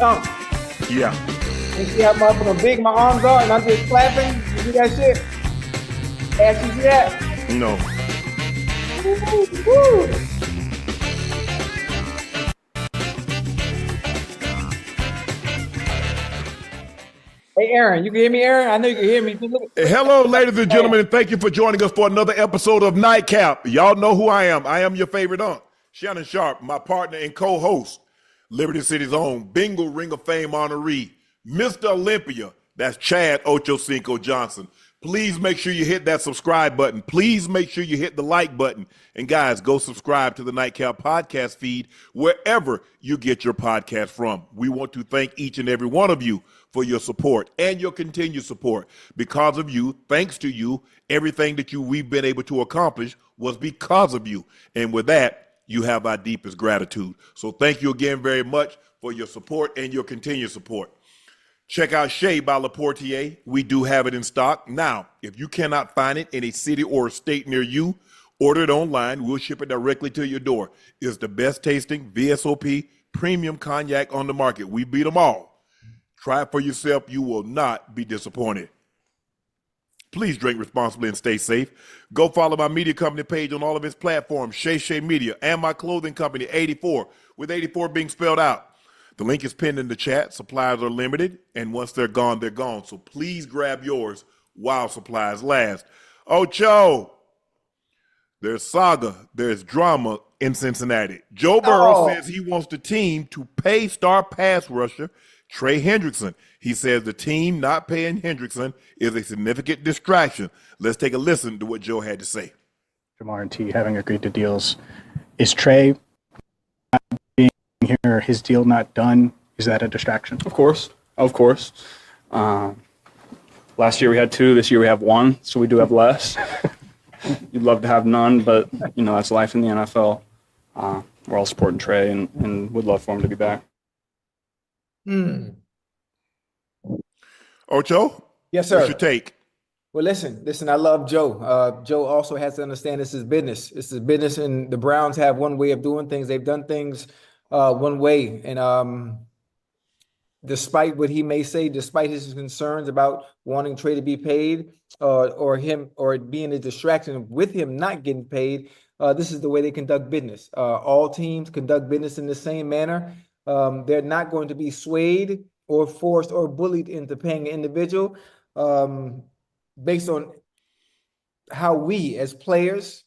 Unc. Yeah. You see how motherfucking big my arms are and I'm just clapping? You see that shit? Ask you see that? No. Woo. Hey, Aaron, you can hear me, Aaron? I know you can hear me. Hello, ladies and gentlemen, and thank you for joining us for another episode of Nightcap. Y'all know who I am. I am your favorite Unc, Shannon Sharpe, my partner and co-host, Liberty City's own Bengal Ring of Fame honoree, Mr. Olympia. That's Chad Ochocinco Johnson. Please make sure you hit that subscribe button. Please make sure you hit the like button. And guys, go subscribe to the Nightcap podcast feed wherever you get your podcast from. We want to thank each and every one of you for your support and your continued support. Because of you, thanks to you, everything that we've been able to accomplish was because of you. And with that, you have our deepest gratitude. So thank you again very much for your support and your continued support. Check out Shea by Laportier. We do have it in stock. Now, if you cannot find it in a city or a state near you, order it online. We'll ship it directly to your door. It's the best tasting VSOP premium cognac on the market. We beat them all. Try it for yourself. You will not be disappointed. Please drink responsibly and stay safe. Go follow my media company page on all of its platforms, Shay Media, and my clothing company, 84, with 84 being spelled out. The link is pinned in the chat. Supplies are limited, and once they're gone, they're gone. So please grab yours while supplies last. Ocho, there's saga, there's drama in Cincinnati. Joe Burrow says he wants the team to pay star pass rusher Trey Hendrickson. He says the team not paying Hendrickson is a significant distraction. Let's take a listen to what Joe had to say. Shemar and T having agreed to deals. Is Trey not being here, his deal not done? Is that a distraction? Of course. Last year we had 2. This year we have 1, so we do have less. You'd love to have none, but that's life in the NFL. We're all supporting Trey and would love for him to be back. Ocho? Yes, sir. What's your take? Well, listen, I love Joe. Joe also has to understand this is business. This is business, and the Browns have one way of doing things. They've done things one way. And despite what he may say, despite his concerns about wanting Trey to be paid or it being a distraction with him not getting paid, this is the way they conduct business. All teams conduct business in the same manner. They're not going to be swayed or forced or bullied into paying an individual based on how we as players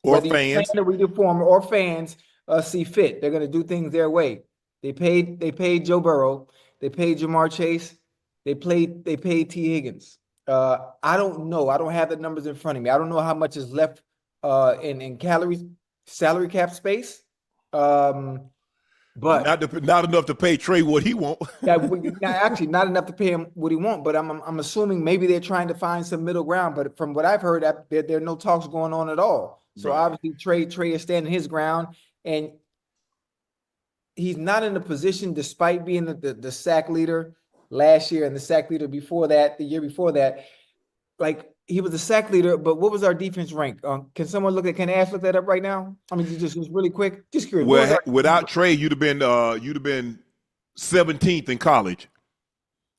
or fans or fans see fit. They're going to do things their way. They paid Joe Burrow. They paid Jamar Chase. They paid T. Higgins. I don't know. I don't have the numbers in front of me. I don't know how much is left in salary cap space. But not enough to pay Trey what he want. Actually, not enough to pay him what he want. But I'm assuming maybe they're trying to find some middle ground. But from what I've heard, there are no talks going on at all. So obviously, Trey is standing his ground, and he's not in a position, despite being the sack leader last year and the sack leader before that, the year before that, like. He was the sack leader, but what was our defense rank? Can someone can Ash look that up right now? I mean, just really quick, just curious. Well, without Trey, you'd have been 17th in college.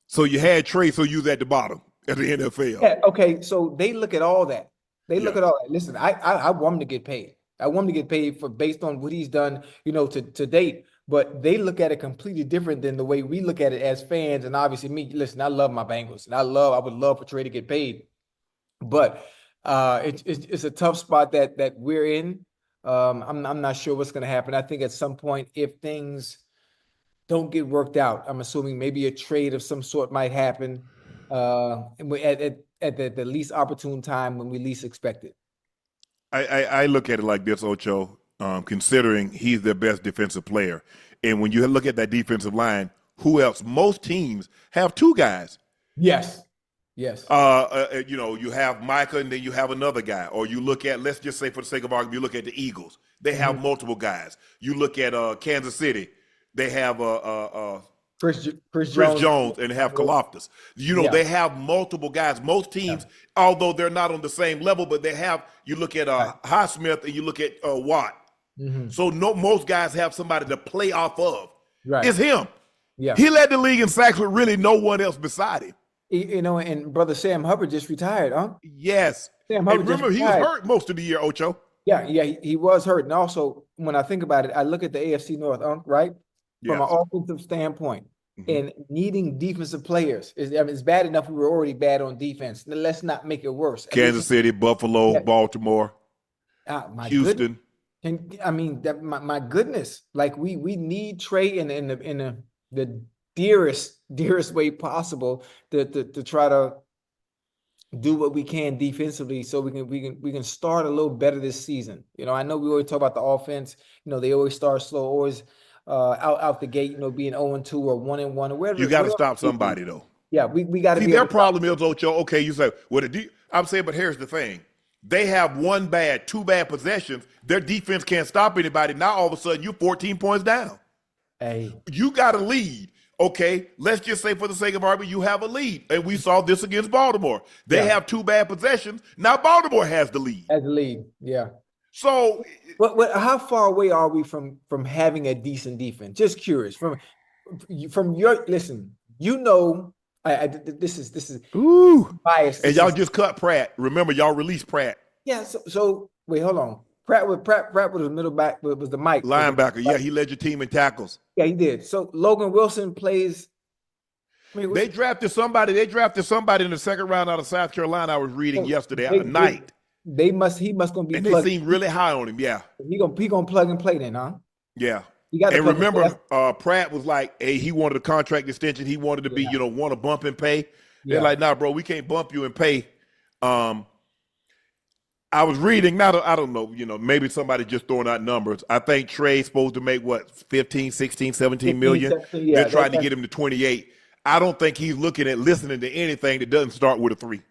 So you had Trey, so you was at the bottom at the NFL. Yeah, okay, so they look at all that. Look at all that. Listen, I want him to get paid. I want him to get paid based on what he's done, to date. But they look at it completely different than the way we look at it as fans. And obviously, me, listen, I love my Bengals, and I would love for Trey to get paid. But it's a tough spot that we're in. I'm not sure what's going to happen. I think at some point, if things don't get worked out, I'm assuming maybe a trade of some sort might happen at the least opportune time when we least expect it. I look at it like this, Ocho, considering he's their best defensive player. And when you look at that defensive line, who else? Most teams have 2 guys. Yes. You have Micah and then you have another guy. Or you look at, let's just say for the sake of argument, you look at the Eagles. They have multiple guys. You look at Kansas City. They have Chris Jones and have Kaloftis. They have multiple guys. Most teams, although they're not on the same level, but they have, you look at Highsmith and you look at Watt. So most guys have somebody to play off of. Right. It's him. Yeah. He led the league in sacks with really no one else beside him. You know, and brother Sam Hubbard just retired, huh? Yes. Sam And Hubbard just remember, he was retired. hurt most of the year, Ocho. Yeah, he was hurt. And also, when I think about it, I look at the AFC North, right? From an Yes. offensive standpoint and needing defensive players. I mean, it's bad enough we were already bad on defense. Let's not make it worse. Kansas City, Buffalo, Yeah. Baltimore, My Houston. goodness. And I mean, my goodness, like we need Trey in the dearest way possible to try to do what we can defensively so we can start a little better this season. You know, I know we always talk about the offense. You know, they always start slow, always out the gate, you know, being 0-2 or 1-1 or whatever. You got to stop somebody, though. Yeah, we got to be their able to problem is, Ocho, okay, you say, well, I'm saying, but here's the thing. They have two bad possessions. Their defense can't stop anybody. Now, all of a sudden, you're 14 points down. Hey. You got a lead. Okay, let's just say for the sake of argument, you have a lead. And we saw this against Baltimore. They have two bad possessions. Now Baltimore has the lead. Has the lead, yeah. So how far away are we from having a decent defense? Just curious. From your listen, you know, this is biased. And y'all just cut Pratt. Remember, y'all released Pratt. Yeah, so wait, hold on. Pratt was the middle back, was the Mike. Linebacker, yeah, he led your team in tackles. Yeah, he did. So Logan Wilson plays. They drafted somebody in the second round out of South Carolina. I was reading yesterday night. He must gonna be. And they seem really high on him. Yeah, he gonna plug and play then, huh? Yeah. And remember, Pratt was like, hey, he wanted a contract extension. He wanted to be, want a bump in pay. They're like, nah, bro, we can't bump you in pay. I was reading, I don't know, maybe somebody just throwing out numbers. I think Trey's supposed to make, 15, 16, 17 million? 17, They're trying to get him to 28. I don't think he's listening to anything that doesn't start with a 3.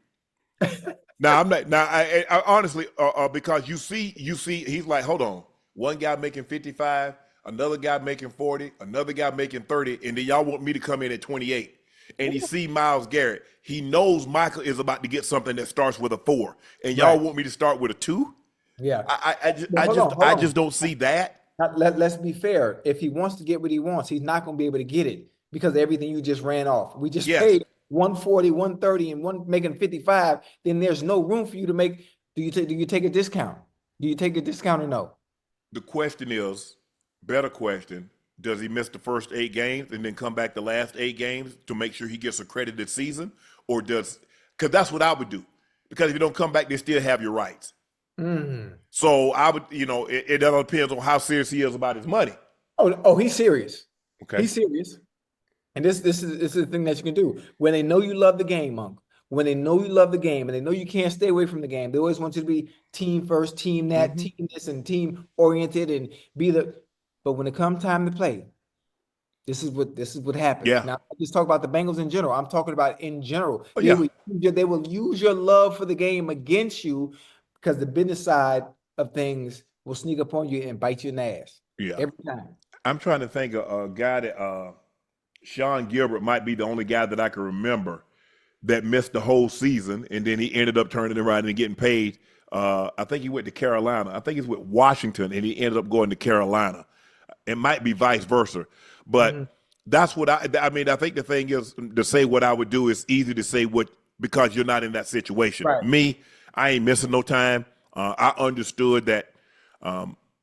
Now, I'm not, I honestly, because you see, he's like, hold on. One guy making 55, another guy making 40, another guy making 30, and then y'all want me to come in at 28. And he see Myles Garrett. He knows Michael is about to get something that starts with a 4, and y'all want me to start with a 2. Yeah, I just don't see that. Let's be fair. If he wants to get what he wants, he's not going to be able to get it because of everything you just ran off. We just paid 140, 130, and one making 55. Then there's no room for you to make. Do you take a discount? Do you take a discount or no? The question is, better question. Does he miss the first 8 games and then come back the last 8 games to make sure he gets a credited season? Or because that's what I would do. Because if you don't come back, they still have your rights. So I would, it all depends on how serious he is about his money. Oh, he's serious. Okay. He's serious. And this is the thing that you can do. When they know you love the game, Monk, when they know you love the game and they know you can't stay away from the game, they always want you to be team first, team that, team this, and team oriented and but when it comes time to play, this is what happens. Yeah. Now, I just talk about the Bengals in general. I'm talking about in general. Oh, yeah. They will use your love for the game against you because the business side of things will sneak up on you and bite you in the ass. Yeah. Every time. I'm trying to think of a guy that Sean Gilbert might be the only guy that I can remember that missed the whole season, and then he ended up turning around and getting paid. I think he went to Carolina. I think he's with Washington, and he ended up going to Carolina. It might be vice versa, but that's what I mean. I think the thing is to say what I would do is easy to say because you're not in that situation. Right. Me, I ain't missing no time. I understood that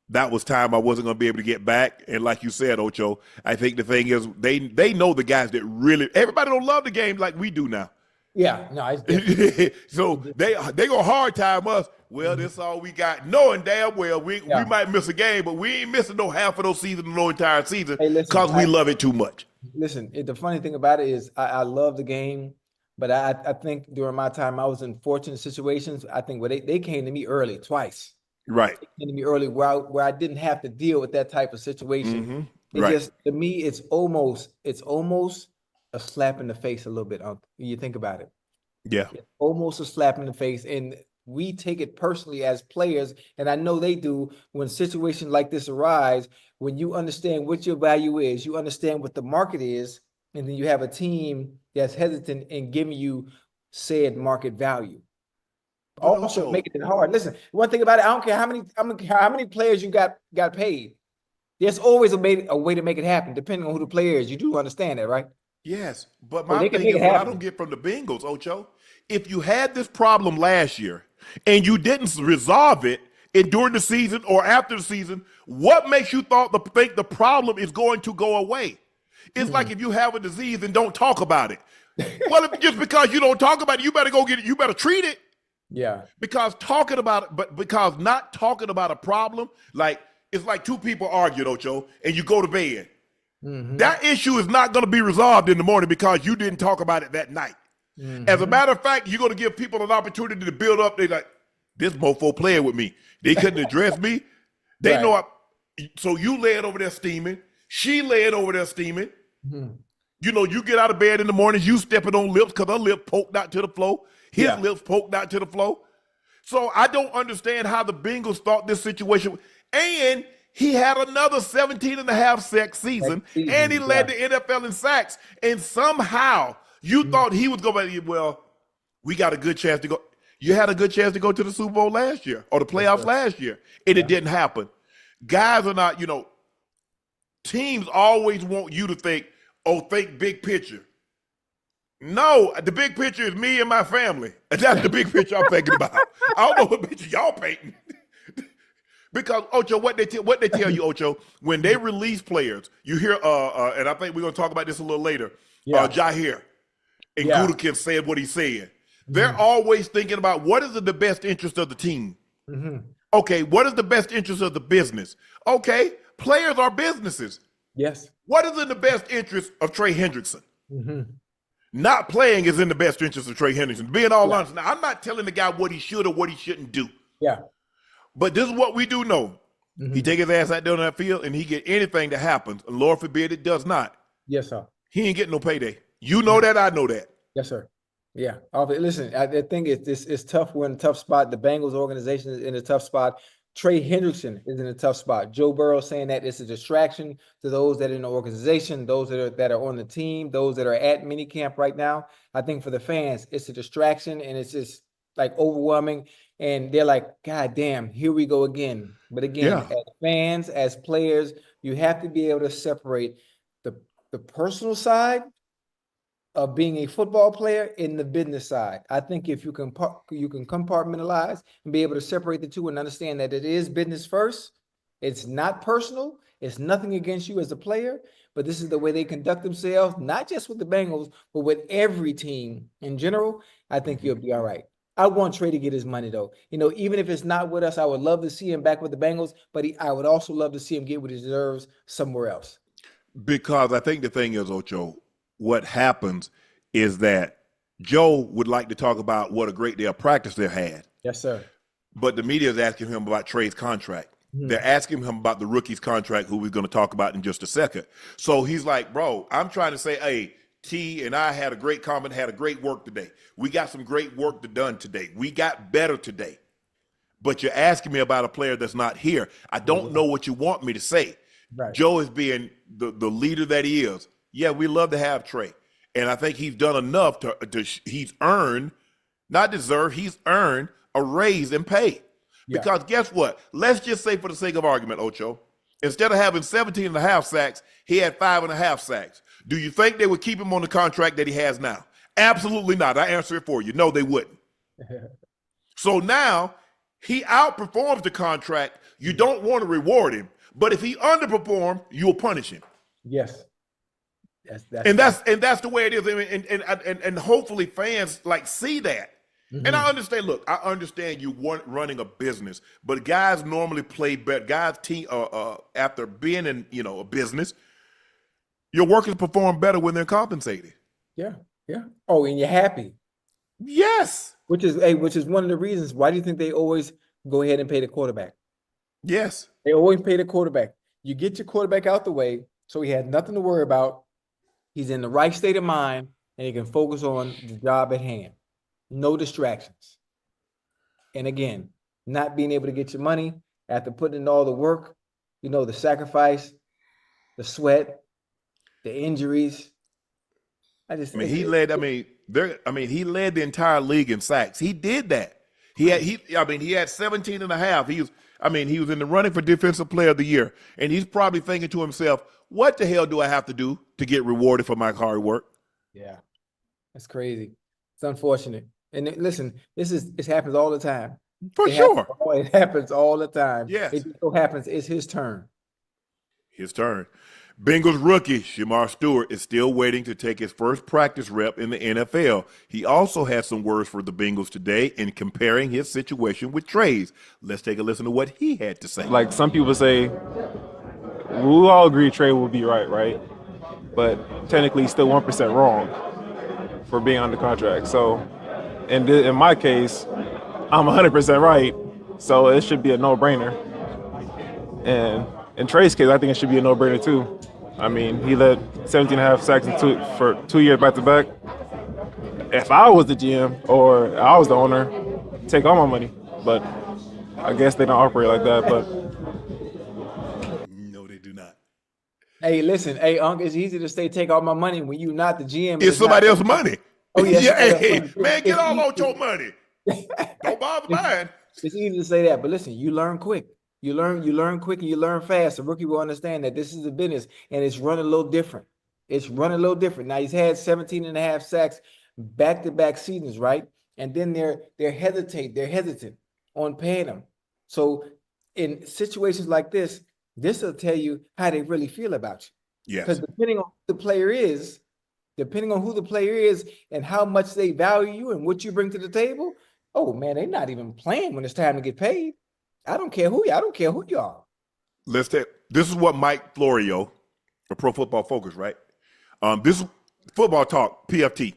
that was time I wasn't going to be able to get back. And like you said, Ocho, I think the thing is they know the guys that really everybody don't love the game like we do now. Yeah, no, so they gonna hard time us. Well, this all we got, knowing damn well we might miss a game, but we ain't missing no half of those seasons, no entire season, because we love it too much. Listen, the funny thing about it is I love the game, but I think during my time I was in fortunate situations. I think they came to me early twice. Right. They came to me early where I didn't have to deal with that type of situation. Just to me, it's almost a slap in the face a little bit. When you think about it. Yeah. It's almost a slap in the face. And we take it personally as players. And I know they do when situations like this arise, when you understand what your value is, you understand what the market is, and then you have a team that's hesitant in giving you said market value. Also making it hard. Listen, one thing about it, I don't care how many players you got paid. There's always a way to make it happen, depending on who the player is. You do understand that, right? Yes, but So my they can thing make is it what I happen. don't get from the Bengals, Ocho. If you had this problem last year and you didn't resolve it during the season or after the season, what makes you think the problem is going to go away? It's like if you have a disease and don't talk about it. Well, just because you don't talk about it, you better go get it. You better treat it. Yeah. Because talking about it, but because not talking about a problem, like it's like two people argued, Ocho, and you go to bed. That issue is not going to be resolved in the morning because you didn't talk about it that night. As a matter of fact, you're going to give people an opportunity to build up. They're like, this mofo playing with me. They couldn't address me. They know. So you lay it over there steaming. She lay it over there steaming. You know, you get out of bed in the morning, you stepping on lips because her lip poked out to the floor. His lips poked out to the floor. So I don't understand how the Bengals thought this situation. And he had another 17.5 sack season, and he led the NFL in sacks. And somehow you thought he was going to, well, we got a good chance to go. You had a good chance to go to the Super Bowl last year or the playoffs last year, and it didn't happen. Guys are not, teams always want you to think, think big picture. No, the big picture is me and my family. And that's the big picture I'm thinking about. I don't know what picture y'all painting. Because, Ocho, what they tell you, Ocho, when they release players, you hear, and I think we're going to talk about this a little later, Jair and Gutekunst said what he said. They're always thinking about what is in the best interest of the team. Okay, what is the best interest of the business? Okay, players are businesses. Yes. What is in the best interest of Trey Hendrickson? Not playing is in the best interest of Trey Hendrickson. Being all honest, now I'm not telling the guy what he should or what he shouldn't do. Yeah. But this is what we do know. He take his ass out there on that field and he get anything that happens. And Lord forbid it does not. Yes, sir. He ain't getting no payday. You know that, I know that. Yes, sir. Yeah. Listen, I think it's tough. We're in a tough spot. The Bengals organization is in a tough spot. Trey Hendrickson is in a tough spot. Joe Burrow saying that it's a distraction to those that are in the organization, those that are on the team, those that are at minicamp right now. I think for the fans, it's a distraction and it's just like overwhelming. And they're like, God damn, here we go again. But again, as fans, as players, you have to be able to separate the personal side of being a football player in the business side. I think if you can compartmentalize and be able to separate the two and understand that it is business first, it's not personal, it's nothing against you as a player, but this is the way they conduct themselves, not just with the Bengals, but with every team in general. I think you'll be all right. I want Trey to get his money, though. Even if it's not with us, I would love to see him back with the Bengals, but I would also love to see him get what he deserves somewhere else. Because I think the thing is, Ocho, what happens is that Joe would like to talk about what a great day of practice they had. Yes, sir. But the media is asking him about Trey's contract. They're asking him about the rookie's contract, who we're going to talk about in just a second. So he's like, bro, I'm trying to say, hey, T and I had a great comment, had a great work today. We got some great work done today. We got better today. But you're asking me about a player that's not here. I don't know what you want me to say. Right. Joe is being the leader that he is. Yeah, we love to have Trey. And I think he's done enough he's earned, not deserved, he's earned a raise and pay. Yeah. Because guess what? Let's just say for the sake of argument, Ocho, instead of having 17.5 sacks, he had 5.5 sacks. Do you think they would keep him on the contract that he has now? Absolutely not. I answer it for you. No, they wouldn't. So now he outperforms the contract. You don't want to reward him. But if he underperforms, you'll punish him. Yes. That's the way it is, and hopefully fans see that. And I understand. Look, I understand you running a business, but guys normally play better. Guys, after being in a business, your workers perform better when they're compensated. Yeah. Oh, and you're happy. Yes. Which is one of the reasons. Why do you think they always go ahead and pay the quarterback? Yes. They always pay the quarterback. You get your quarterback out the way, so he had nothing to worry about. He's in the right state of mind, and he can focus on the job at hand. No distractions. And again, not being able to get your money after putting in all the work, the sacrifice, the sweat, the injuries. He led the entire league in sacks. He did that. He had 17 and a half. He was in the running for Defensive Player of the Year. And he's probably thinking to himself, what the hell do I have to do to get rewarded for my hard work? Yeah. That's crazy. It's unfortunate. And listen, it happens all the time. For sure. It happens all the time. Yes. It just so happens it's his turn. His turn. Bengals rookie Shemar Stewart is still waiting to take his first practice rep in the NFL. He also had some words for the Bengals today in comparing his situation with Trey's. Let's take a listen to what he had to say. Like some people say, we all agree Trey will be right? But technically he's still 1% wrong for being under contract. So in my case, I'm 100% right, so it should be a no-brainer. And in Trey's case, I think it should be a no-brainer too. I mean, he led 17 and a half sacks for 2 years back-to-back. If I was the GM or I was the owner, take all my money. But I guess they don't operate like that. But no, they do not. Hey, listen. Hey, Unc, it's easy to say take all my money when you're not the GM. It's somebody else's money. Oh, yes. Yeah, hey, man, get all Ocho money. Don't bother mine. It's easy to say that, but listen, you learn quick. You learn quick and you learn fast. The rookie will understand that this is a business and it's running a little different. It's running a little different. Now he's had 17 and a half sacks back-to-back seasons, right? And then they're hesitant on paying him. So in situations like this will tell you how they really feel about you. Yes. Because depending on who the player is and how much they value you and what you bring to the table, oh man, they're not even playing when it's time to get paid. I don't care who you are. This is what Mike Florio, a Pro Football Focus, right? This is Football Talk, PFT.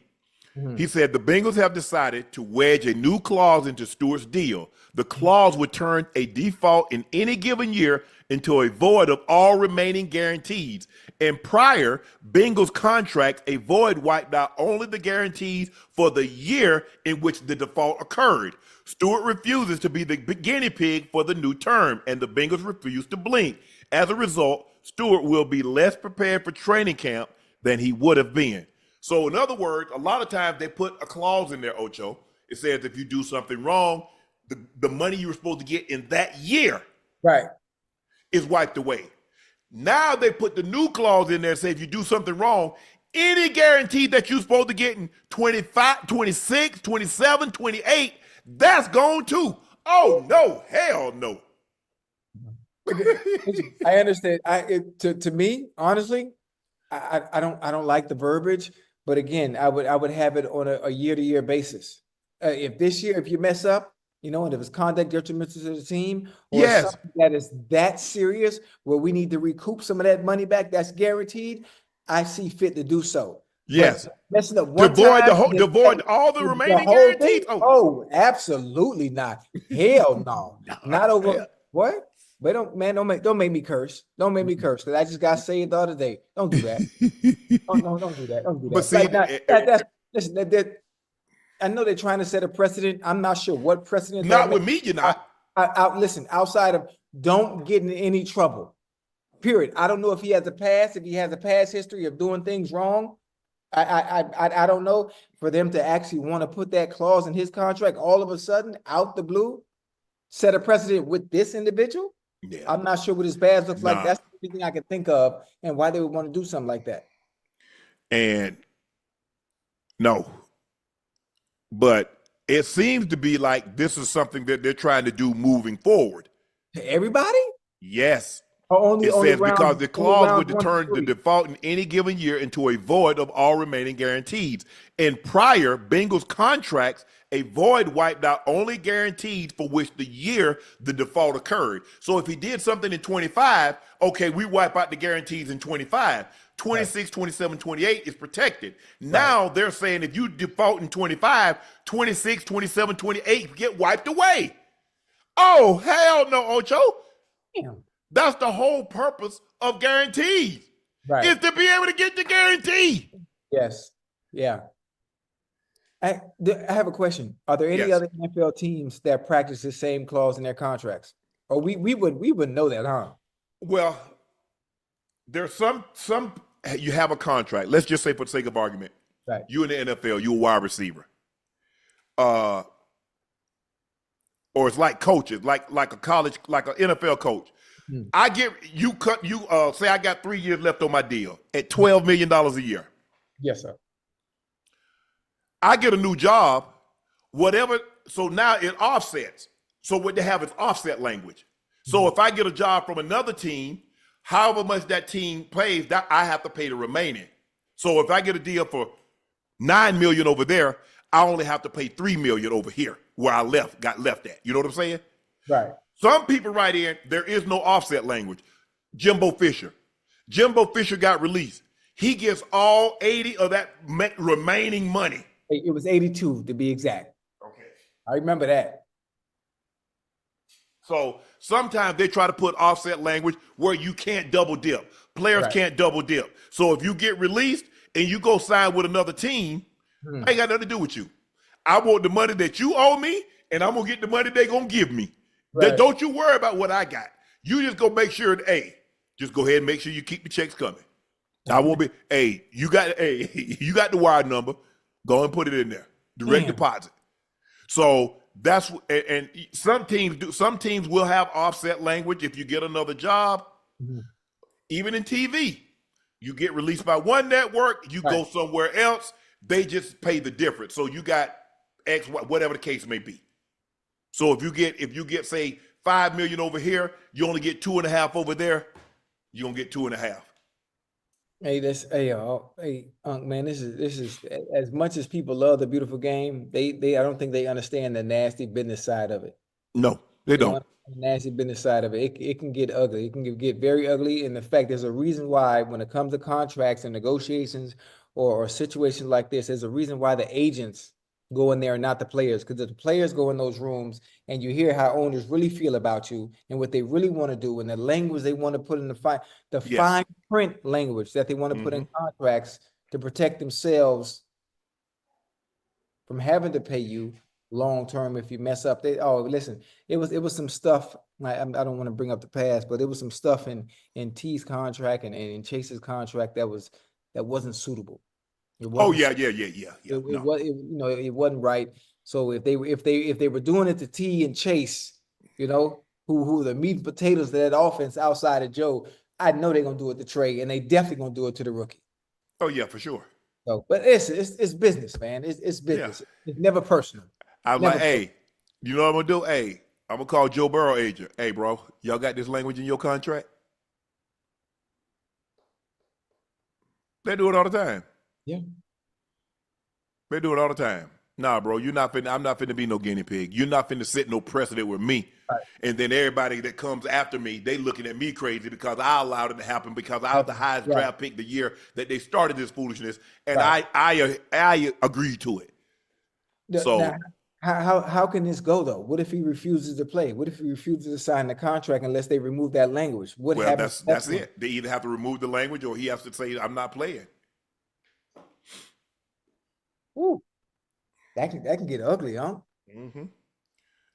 He said the Bengals have decided to wedge a new clause into Stewart's deal. The clause would turn a default in any given year into a void of all remaining guarantees. And prior Bengals contracts, a void wiped out only the guarantees for the year in which the default occurred. Stewart refuses to be the guinea pig for the new term, and the Bengals refuse to blink. As a result, Stewart will be less prepared for training camp than he would have been. So in other words, a lot of times they put a clause in there, Ocho. It says if you do something wrong, the money you were supposed to get in that year is wiped away. Now they put the new clause in there and say if you do something wrong, any guarantee that you're supposed to get in 25, 26, 27, 28, that's gone too. Oh, no, hell no. I understand. To me, honestly, I don't like the verbiage, but again, I would have it on a year-to-year basis. If this year, if you mess up, and if it's conduct detrimental to the team, or something that is that serious where we need to recoup some of that money back that's guaranteed, I see fit to do so. Yes. But messing up one Devoid time, all the remaining whole guarantees. thing? Oh, absolutely not. Hell no. Not over what? But don't make me curse. Don't make me curse because I just got saved the other day. Don't do that. Don't do that. Don't do that. But see, listen, I know they're trying to set a precedent. I'm not sure what precedent. Not with me, you're not. Listen, outside of don't get in any trouble. Period. I don't know if he has a past history of doing things wrong. I don't know. For them to actually want to put that clause in his contract all of a sudden, out the blue, set a precedent with this individual. Yeah. I'm not sure what his past looks like. That's the only thing I can think of and why they would want to do something like that. And no. But it seems to be like this is something that they're trying to do moving forward. To everybody? Yes. It says because the clause would turn the default in any given year into a void of all remaining guarantees. In prior Bengals contracts, a void wiped out only guaranteed for which the year the default occurred. So if he did something in 25, okay, we wipe out the guarantees in 25. 26, 27, 28 is protected. Now they're saying if you default in 25, 26, 27, 28 get wiped away. Oh, hell no, Ocho. Damn. That's the whole purpose of guarantees, is to be able to get the guarantee. Yes. Yeah. I have a question. Are there any other NFL teams that practice the same clause in their contracts? Or we wouldn't know that, huh? Well, there's some you have a contract. Let's just say for the sake of argument, you in the NFL, you're a wide receiver. it's like coaches, like a college, like an NFL coach. I get you cut you say I got 3 years left on my deal at $12 million a year. Yes, sir. I get a new job, whatever. So now it offsets. So what they have is offset language. So if I get a job from another team, however much that team pays, that I have to pay the remaining. So if I get a deal for $9 million over there, I only have to pay $3 million over here where I got left at. You know what I'm saying? Right. Some people right in, there is no offset language. Jimbo Fisher got released. He gets all 80 of that remaining money. It was 82 to be exact. Okay. I remember that. So sometimes they try to put offset language where you can't double dip. Players can't double dip. So if you get released and you go sign with another team, I ain't got nothing to do with you. I want the money that you owe me, and I'm gonna get the money they gonna give me. Right. Don't you worry about what I got. You just go make sure that, just go ahead and make sure you keep the checks coming. I won't be, you got the wire number. Go and put it in there. Direct deposit. So that's, and some teams will have offset language. If you get another job, even in TV, you get released by one network, you go somewhere else, they just pay the difference. So you got X, whatever the case may be. So if you get say $5 million over here, you only get 2.5 over there, you're gonna get 2.5. Unc, man, this is as much as people love the beautiful game, I don't think they understand the nasty business side of it. No, they don't. The nasty business side of it. It can get ugly. It can get very ugly. And in fact, there's a reason why when it comes to contracts and negotiations or situations like this, there's a reason why the agents go in there and not the players. Because if the players go in those rooms and you hear how owners really feel about you and what they really want to do and the language they want to put in the fine print language that they want to put in contracts to protect themselves from having to pay you long term if you mess up. Listen, it was some stuff. I don't want to bring up the past, but it was some stuff in T's contract and in Chase's contract that wasn't suitable. It wasn't right. So if they were doing it to T and Chase, who the meat and potatoes of that offense outside of Joe, I know they're gonna do it to Trey, and they definitely gonna do it to the rookie. Oh yeah, for sure. So, but it's business, man. It's business. Yeah. It's never personal. I'm like, you know what I'm gonna do? I'm gonna call Joe Burrow agent. Hey, bro, y'all got this language in your contract? They do it all the time. Yeah. They do it all the time. Nah, bro, I'm not finna be no guinea pig. You're not finna set no precedent with me. Right. And then everybody that comes after me, they looking at me crazy because I allowed it to happen because I was the highest draft pick the year that they started this foolishness. And I agreed to it. Now, how can this go though? What if he refuses to play? What if he refuses to sign the contract unless they remove that language? What happens? That's it. They either have to remove the language or he has to say, I'm not playing. Ooh, that can get ugly, huh? Mm-hmm.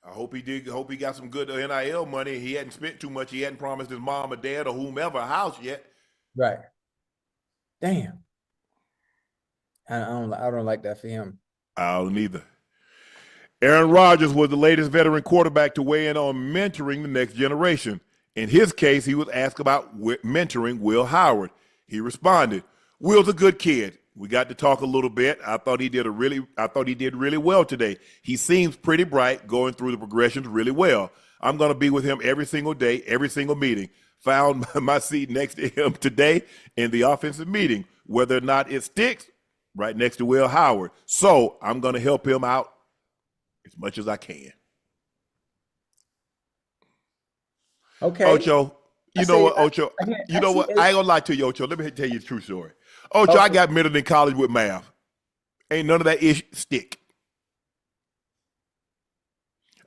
I hope he got some good NIL money. He hadn't spent too much. He hadn't promised his mom or dad or whomever a house yet. Right. Damn. I don't like that for him. I don't either. Aaron Rodgers was the latest veteran quarterback to weigh in on mentoring the next generation. In his case, he was asked about mentoring Will Howard. He responded, "Will's a good kid. We got to talk a little bit. I thought he did really well today. He seems pretty bright, going through the progressions really well. I'm going to be with him every single day, every single meeting. Found my seat next to him today in the offensive meeting, whether or not it sticks, right next to Will Howard. So I'm going to help him out as much as I can." Okay. Ocho, you know what, Ocho? You know what? I ain't going to lie to you, Ocho. Let me tell you the true story. Ocho, I got middle in college with math. Ain't none of that ish stick.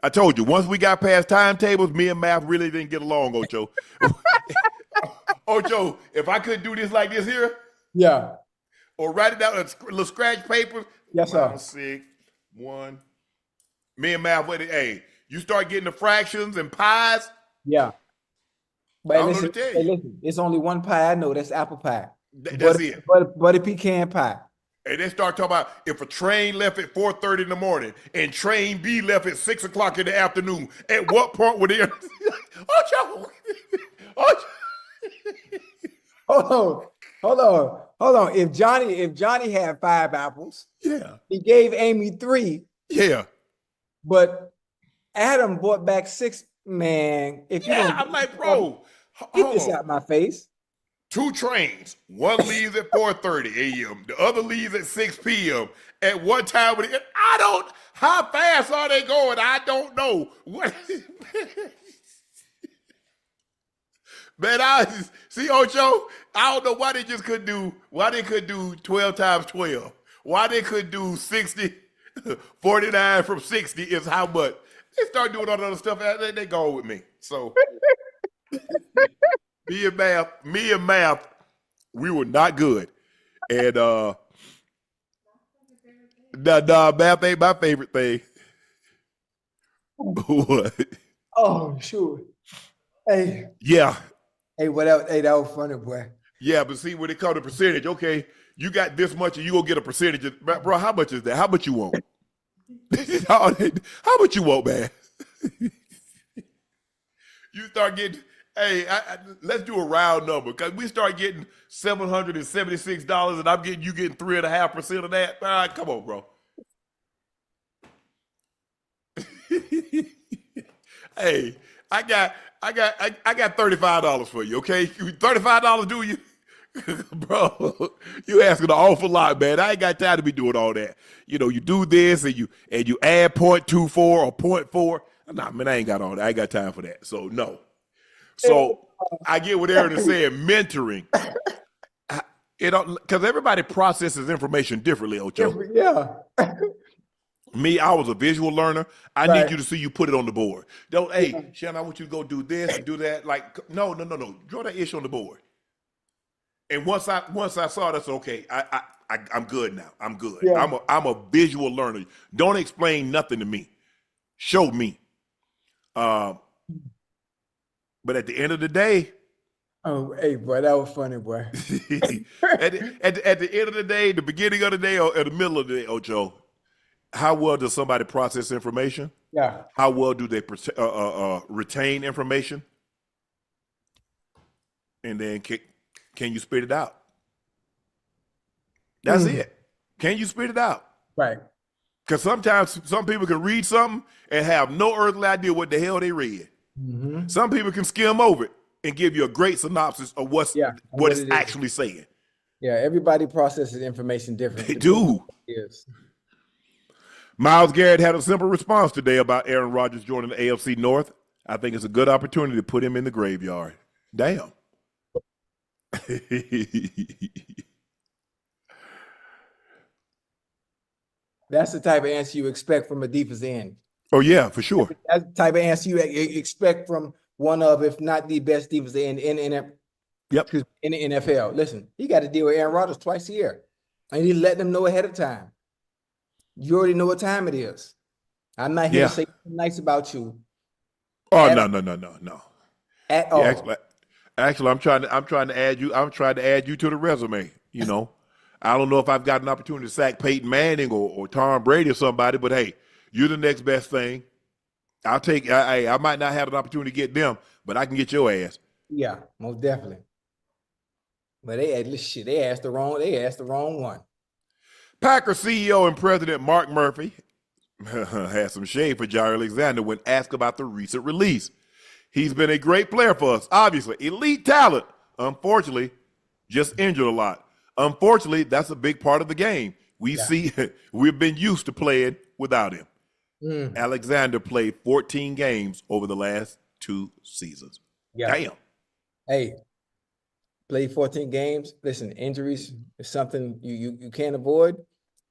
I told you, once we got past timetables, me and math really didn't get along, Ocho. Ocho, if I couldn't do this like this here, or write it down on little scratch paper, yes, sir. 6, 1. Me and math, you start getting the fractions and pies. Yeah. But listen, it's only one pie I know. That's apple pie. That's it. Butter pecan pie. And they start talking about if a train left at 4:30 in the morning and train B left at 6 o'clock in the afternoon, at what point would they? Ocho! Ocho! Hold on. If Johnny had 5 apples, Yeah. he gave Amy 3, Yeah. but Adam brought back 6. Man, if you Yeah. don't I'm like, bro, get this hold on. out my face. 2 trains. One leaves at 4:30 a.m. The other leaves at 6 p.m. At what time would it? I don't. How fast are they going? I don't know. What? Man, see Ocho. I don't know why they just couldn't do. Why they could do 12 times 12. Why they could do 60. 49 from 60 is how much. They start doing all that other stuff. They go with me. So. Me and math, we were not good. And math ain't my favorite thing. What? Oh, sure. Hey, Yeah. hey, what else? Hey, that was funny, boy. Yeah, but see, when it comes to percentage, okay, you got this much and you gonna get a percentage. Bro, how much is that? How much you want? How much you want, man? You start getting, hey, let's do a round number because we start getting $776 and you getting 3.5% of that. All right, come on, bro. Hey, I got $35 for you. Okay, $35, do you? Bro, you asking an awful lot, man. I ain't got time to be doing all that. You know, you do this and you add 0.24 or 0.4. Nah, man, I ain't got all that. I ain't got time for that. So no. So I get what Aaron is saying. Mentoring, because everybody processes information differently. Ocho. Yeah. Me, I was a visual learner. I Right. need you to see you put it on the board. Don't, hey, Shannon, I want you to go do this and do that. Like, no. Draw that issue on the board. And once I saw that's okay, I'm good now. I'm good. Yeah. I'm a visual learner. Don't explain nothing to me. Show me. But at the end of the day, Oh, hey, boy, that was funny, boy. at the end of the day, the beginning of the day or at the middle of the day, Ocho, how well does somebody process information? Yeah. How well do they retain information? And then can you spit it out? That's it. Can you spit it out? Right. Because sometimes some people can read something and have no earthly idea what the hell they read. Mm-hmm. Some people can skim over it and give you a great synopsis of what it's actually saying. Yeah, everybody processes information differently. They do. Yes. Myles Garrett had a simple response today about Aaron Rodgers joining the AFC North. I think it's a good opportunity to put him in the graveyard. Damn. That's the type of answer you expect from a defensive end. Oh, yeah, for sure. That's the type of answer you expect from one of, if not the best defensive end in the NFL. Listen, he got to deal with Aaron Rodgers twice a year. And he let them know ahead of time. You already know what time it is. I'm not here to say something nice about you. Oh, no. At all. Actually, I'm trying to add you. I'm trying to add you to the resume. You know, I don't know if I've got an opportunity to sack Peyton Manning or Tom Brady or somebody, but hey, you're the next best thing. I'll take. I might not have an opportunity to get them, but I can get your ass. Yeah, most definitely. But they asked the wrong one. Packers CEO and President Mark Murphy had some shade for J.Alexander when asked about the recent release. He's been a great player for us, obviously. Elite talent. Unfortunately, just injured a lot. Unfortunately, that's a big part of the game. We've been used to playing without him. Alexander played 14 games over the last 2 seasons. Yeah. Damn. Hey, played 14 games. Listen, injuries is something you can't avoid.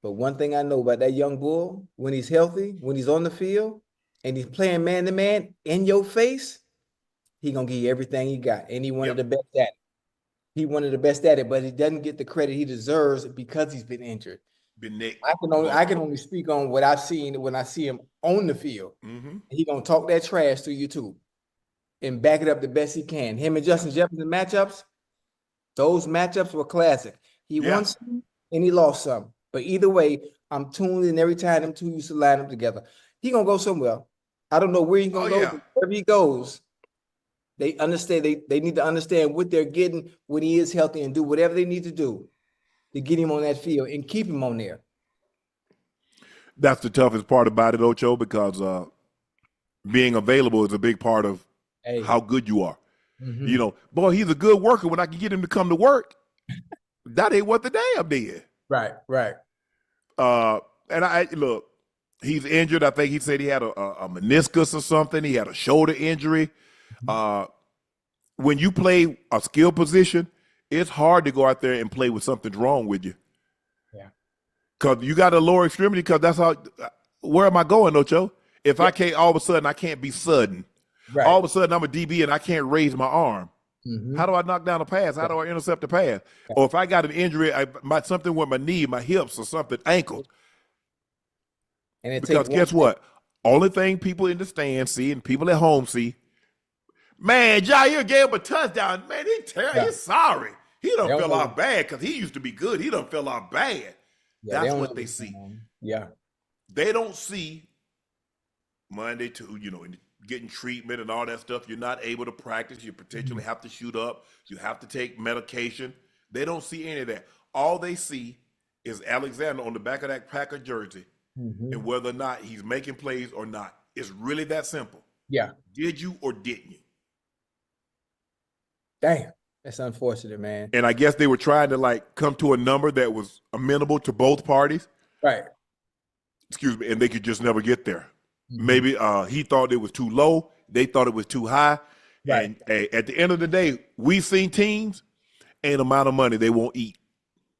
But one thing I know about that young bull, when he's healthy, when he's on the field, and he's playing man-to-man in your face, he going to give you everything he got. And he one of the best at it. He one of the best at it, but he doesn't get the credit he deserves because he's been injured. I can only speak on what I've seen when I see him on the field. Mm-hmm. He going to talk that trash to you too and back it up the best he can. Him and Justin Jefferson matchups, those matchups were classic. He won some and he lost some. But either way, I'm tuned in every time them two used to line up together. He gonna go somewhere. I don't know where he's gonna go, but wherever he goes, they understand. They need to understand what they're getting when he is healthy and do whatever they need to do to get him on that field and keep him on there. That's the toughest part about it, Ocho, because being available is a big part of how good you are. Mm-hmm. You know, boy, he's a good worker. When I can get him to come to work, that ain't what the damn did. Right. And I look, he's injured. I think he said he had a meniscus or something. He had a shoulder injury. When you play a skill position, it's hard to go out there and play with something's wrong with you. Yeah. Because you got a lower extremity, because that's how, where am I going, Ocho? If I can't, all of a sudden, I can't be sudden. Right. All of a sudden, I'm a DB and I can't raise my arm. Mm-hmm. How do I knock down a pass? How do I intercept a pass? Or if I got an injury, something with my knee, my hips, or something, ankles. And because guess what? Only thing people in the stands see and people at home see, man, Jair gave him a touchdown. Man, he's sorry. He done fell out bad because he used to be good. He done fell out bad. Yeah, that's what they see. Yeah. They don't see Monday to, getting treatment and all that stuff. You're not able to practice. You potentially have to shoot up. You have to take medication. They don't see any of that. All they see is Alexander on the back of that Packer jersey and whether or not he's making plays or not. It's really that simple. Yeah. Did you or didn't you? Damn. That's unfortunate, man. And I guess they were trying to come to a number that was amenable to both parties. Right. Excuse me. And they could just never get there. Maybe he thought it was too low. They thought it was too high. Right. And at the end of the day, we've seen teams and amount of money they won't eat,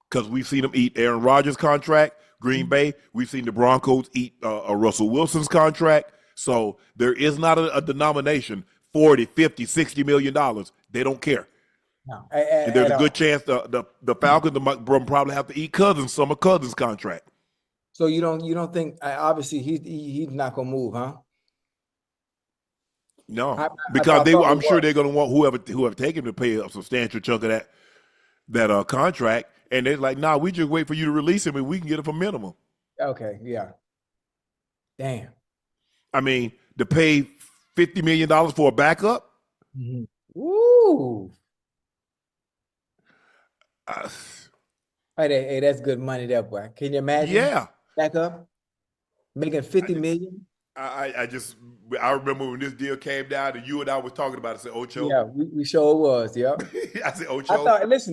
because we've seen them eat Aaron Rodgers' contract, Green Bay. We've seen the Broncos eat Russell Wilson's contract. So there is not a denomination, 40, 50, $60 million. They don't care. No. And there's a good chance the Falcons probably have to eat some of Cousins' contract. So you don't think, obviously he's not gonna move, huh? No, because I'm sure they're gonna want whoever take him to pay a substantial chunk of that contract, and they're like, nah, we just wait for you to release him and we can get it for minimum. Okay, yeah. Damn. I mean, to pay $50 million for a backup. Woo. Hey, that's good money, there, boy. Can you imagine? Yeah. Backup making $50 million. I remember when this deal came down and you and I was talking about it. I said, Ocho. Yeah, we sure was. Yeah. I said, Ocho.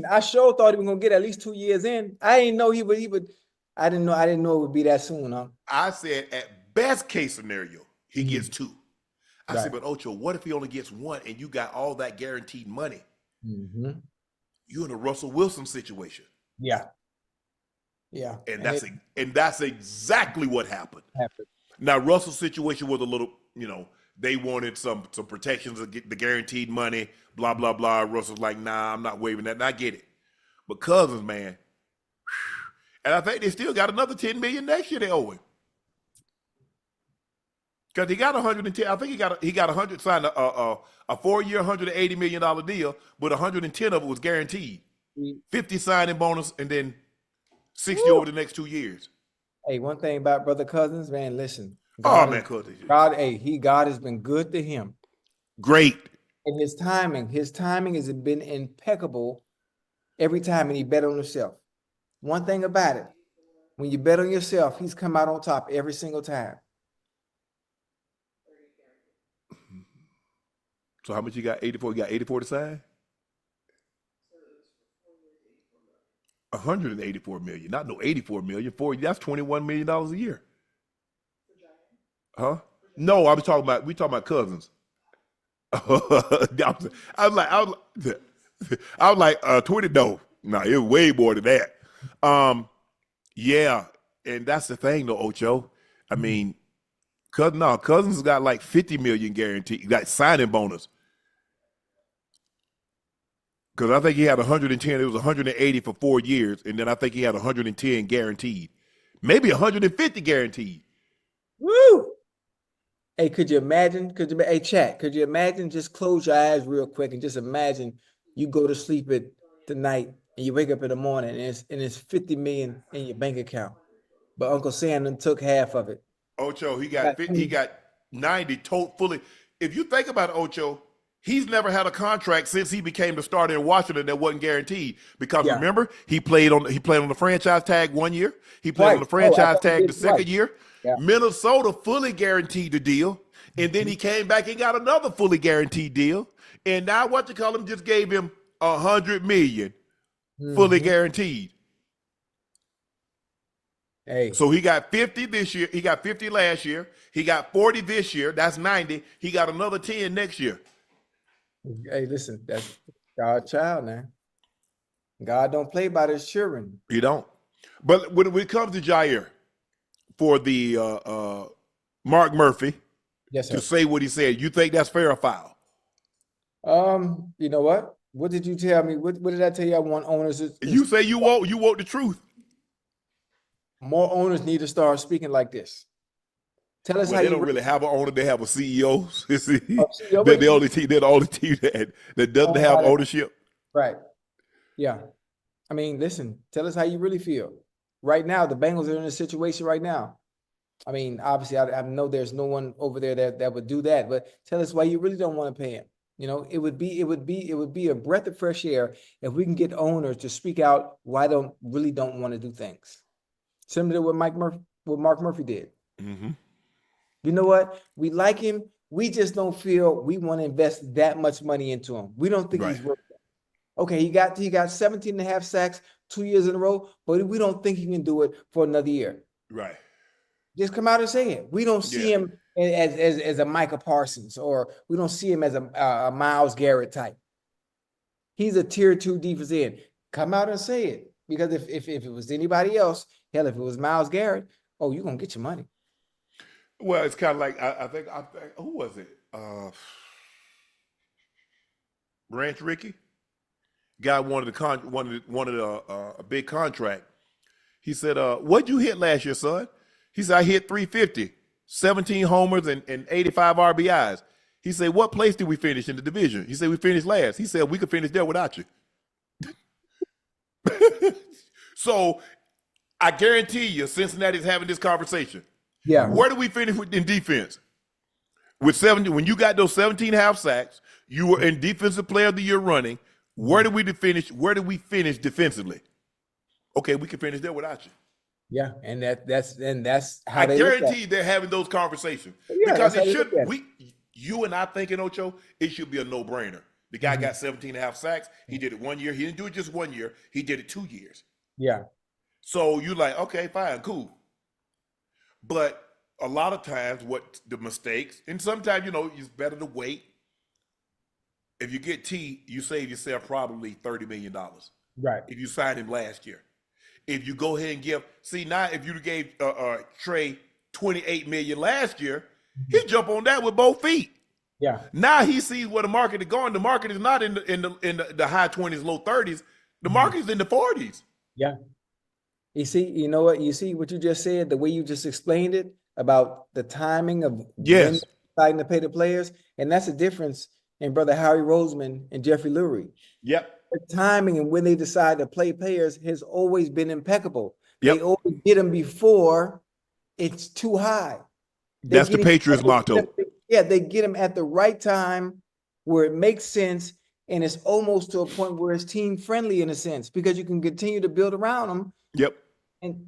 I sure thought he was gonna get at least 2 years in. I didn't know he would. I didn't know it would be that soon, huh? I said, at best case scenario, he gets 2. I said, but Ocho, what if he only gets 1 and you got all that guaranteed money? You're in a Russell Wilson situation. Yeah. Yeah. And that's exactly what happened. Now, Russell's situation was a little, they wanted some protections to get the guaranteed money, blah, blah, blah. Russell's like, nah, I'm not waiving that. And I get it. But Cousins, man, and I think they still got another $10 million next year they owe him. Because he got 110. I think he got 100, signed a 4-year, $180 million deal, but 110 of it was guaranteed. 50 signing bonus, and then 60 over the next 2 years. Hey, one thing about Brother Cousins, man, listen. God has been good to him. Great. And his timing has been impeccable every time, and he bet on himself. One thing about it, when you bet on yourself, he's come out on top every single time. So how much you got? 84? You got 84 to sign? 184 million, not no 84 million. That's $21 million a year. Huh? No, we talking about Cousins. I was like 20. No, it was way more than that. Yeah, and that's the thing though, Ocho. I mean, Cousins got like 50 million guaranteed, got signing bonus. Because I think he had 110, it was 180 for 4 years, and then I think he had 110 guaranteed. Maybe 150 guaranteed. Woo! Hey, could you imagine, chat, could you imagine, just close your eyes real quick and just imagine you go to sleep tonight and you wake up in the morning and it's 50 million in your bank account, but Uncle Sam done took half of it. Ocho, he got 90 fully. If you think about Ocho, he's never had a contract since he became the starter in Washington that wasn't guaranteed. Because remember, he played on the franchise tag 1 year. He played on the franchise tag the second year. Yeah. Minnesota fully guaranteed the deal, and then he came back and got another fully guaranteed deal. And now just gave him $100 million fully guaranteed. Hey. So he got 50 this year. He got 50 last year. He got 40 this year. That's 90. He got another 10 next year. Hey, listen, that's God's child, man. God don't play by his children. He don't. But when it comes to Jair, for the Mark Murphy to say what he said, you think that's fair or foul? You know what? What did you tell me? What did I tell you? I want owners. You say you want the truth. More owners need to start speaking like this. Tell us how they you don't really have an owner. They have a CEO. CEO, they're the only team that doesn't have ownership. Right. Yeah. I mean, listen, tell us how you really feel. Right now, the Bengals are in a situation right now. I mean, obviously, I know there's no one over there that would do that, but tell us why you really don't want to pay him. You know, it would be a breath of fresh air if we can get owners to speak out why really don't want to do things. Similar to what Mark Murphy did. Mm-hmm. You know what? We like him. We just don't feel we want to invest that much money into him. We don't think he's worth it. Okay, he got 17 and a half sacks 2 years in a row, but we don't think he can do it for another year. Right. Just come out and say it. We don't see him as a Micah Parsons, or we don't see him as a Myles Garrett type. He's a tier 2 defense end. Come out and say it. Because if it was anybody else, hell, if it was Myles Garrett, you're going to get your money. Well, it's kind of like, I think, who was it? Ranch Ricky? Guy wanted a big contract. He said, what'd you hit last year, son? He said, I hit 350, 17 homers and 85 RBIs. He said, what place did we finish in the division? He said, we finished last. He said, we could finish there without you. So I guarantee you Cincinnati's having this conversation. Yeah. Where do we finish in defense? With 70, when you got those 17 half sacks, you were in defensive player of the year running. Where do we finish? Where do we finish defensively? Okay, we can finish there without you. Yeah, and that's how I they guarantee they're having those conversations. Yeah, because it should you and I thinking, Ocho, it should be a no-brainer. The guy got 17 and a half sacks. He did it 1 year. He didn't do it just 1 year. He did it 2 years. Yeah. So you're like, okay, fine, cool. But a lot of times what the mistakes, and sometimes, it's better to wait. If you get T, you save yourself probably $30 million. Right. If you signed him last year. If you go ahead and now if you gave Trey $28 million last year, he'd jump on that with both feet. Yeah. Now he sees where the market is going. The market is not in the high 20s, low 30s. The market is in the 40s. Yeah. You see what you just said, the way you just explained it about the timing of when deciding to pay the players, and that's the difference in brother Harry Roseman and Jeffrey Lurie. Yep. The timing and when they decide to play players has always been impeccable. Yep. They always get them before it's too high. That's the Patriots motto. Yeah, they get them at the right time where it makes sense, and it's almost to a point where it's team friendly in a sense because you can continue to build around them. Yep. And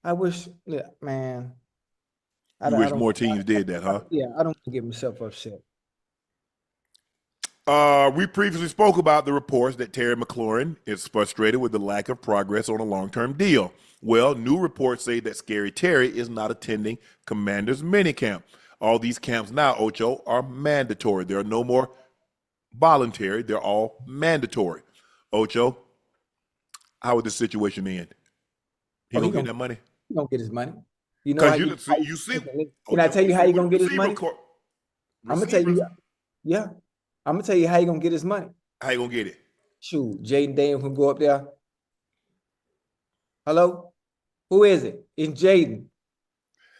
I wish, man. I wish more teams did that, huh? Yeah, I don't get myself upset. We previously spoke about the reports that Terry McLaurin is frustrated with the lack of progress on a long-term deal. Well, new reports say that Scary Terry is not attending Commanders minicamp. All these camps now, Ocho, are mandatory. There are no more voluntary. They're all mandatory. Ocho, how would this situation end? He gonna get that money? He gonna get his money. You know, you see. Can I tell you how he gonna get his money? I'm gonna tell you. Yeah, I'm gonna tell you how he gonna get his money. How you gonna get it? Shoot, Jaden Daniels can go up there. Hello, who is it? It's Jaden.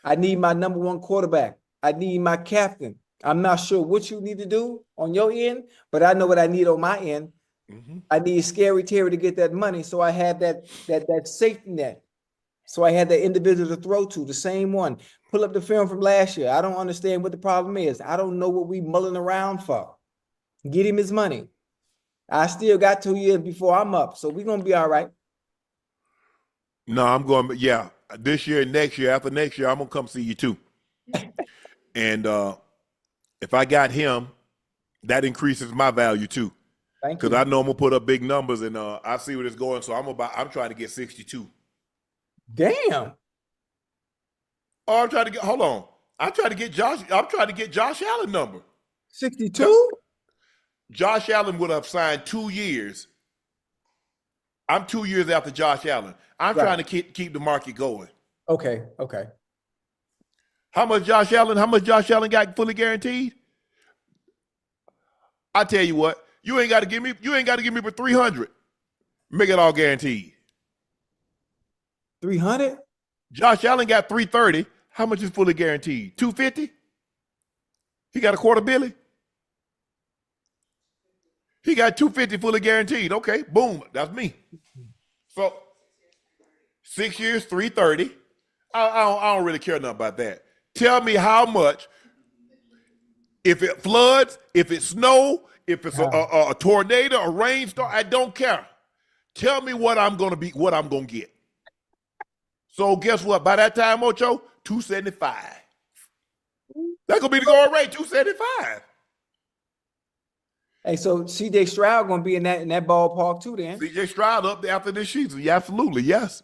I need my number one quarterback. I need my captain. I'm not sure what you need to do on your end, but I know what I need on my end. I need Scary Terry to get that money, so I had that safety net. So I had that individual to throw to, the same one. Pull up the film from last year. I don't understand what the problem is. I don't know what we mulling around for. Get him his money. I still got 2 years before I'm up, so we're gonna be all right. No, I'm going. Yeah, this year, next year, after next year, I'm gonna come see you too. And if I got him, that increases my value too. Thank you. Because I know I'm gonna put up big numbers, and I see where it's going. So I'm trying to get 62. Damn. Oh, I'm trying to get. Hold on. I'm trying to get Josh Allen number. 62? Josh Allen would have signed 2 years. I'm 2 years after Josh Allen. I'm Right. trying to keep the market going. Okay. How much Josh Allen got fully guaranteed? I tell you what, you ain't got to give me but 300. Make it all guaranteed. 300? Josh Allen got 330. How much is fully guaranteed? 250? He got a quarter billy? He got 250 fully guaranteed. Okay, boom, that's me. So 6 years, 330. I don't really care nothing about that. Tell me how much. If it floods, if it snow, if it's a tornado, a rainstorm, I don't care. Tell me what I'm gonna get. So guess what? By that time, Ocho, 275. That's gonna be the going rate, 275. Hey, so CJ Stroud gonna be in that ballpark too then. CJ Stroud up there after this season. Yeah, absolutely, yes.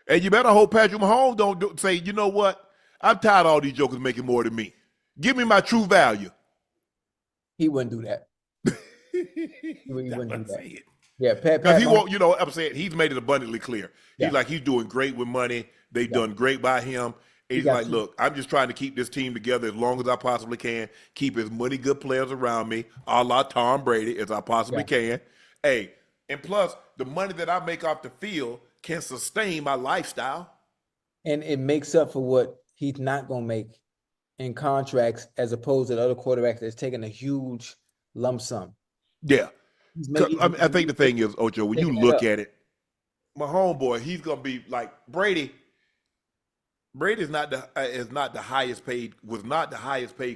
And you better hope Patrick Mahomes don't say, you know what? I'm tired of all these jokers making more than me. Give me my true value. He wouldn't do that. He wouldn't do that. Say it. Yeah, Pat Because he won't, I'm saying he's made it abundantly clear. Yeah. He's doing great with money. They've done great by him. And he's like, look, I'm just trying to keep this team together as long as I possibly can, keep as many good players around me, a la Tom Brady, as I possibly can. Hey, and plus, the money that I make off the field can sustain my lifestyle. And it makes up for what he's not gonna make in contracts as opposed to the other quarterbacks that's taking a huge lump sum. Yeah. I think the thing is, Ocho, when you look at it, my homeboy, he's gonna be like Brady. Brady was not the highest paid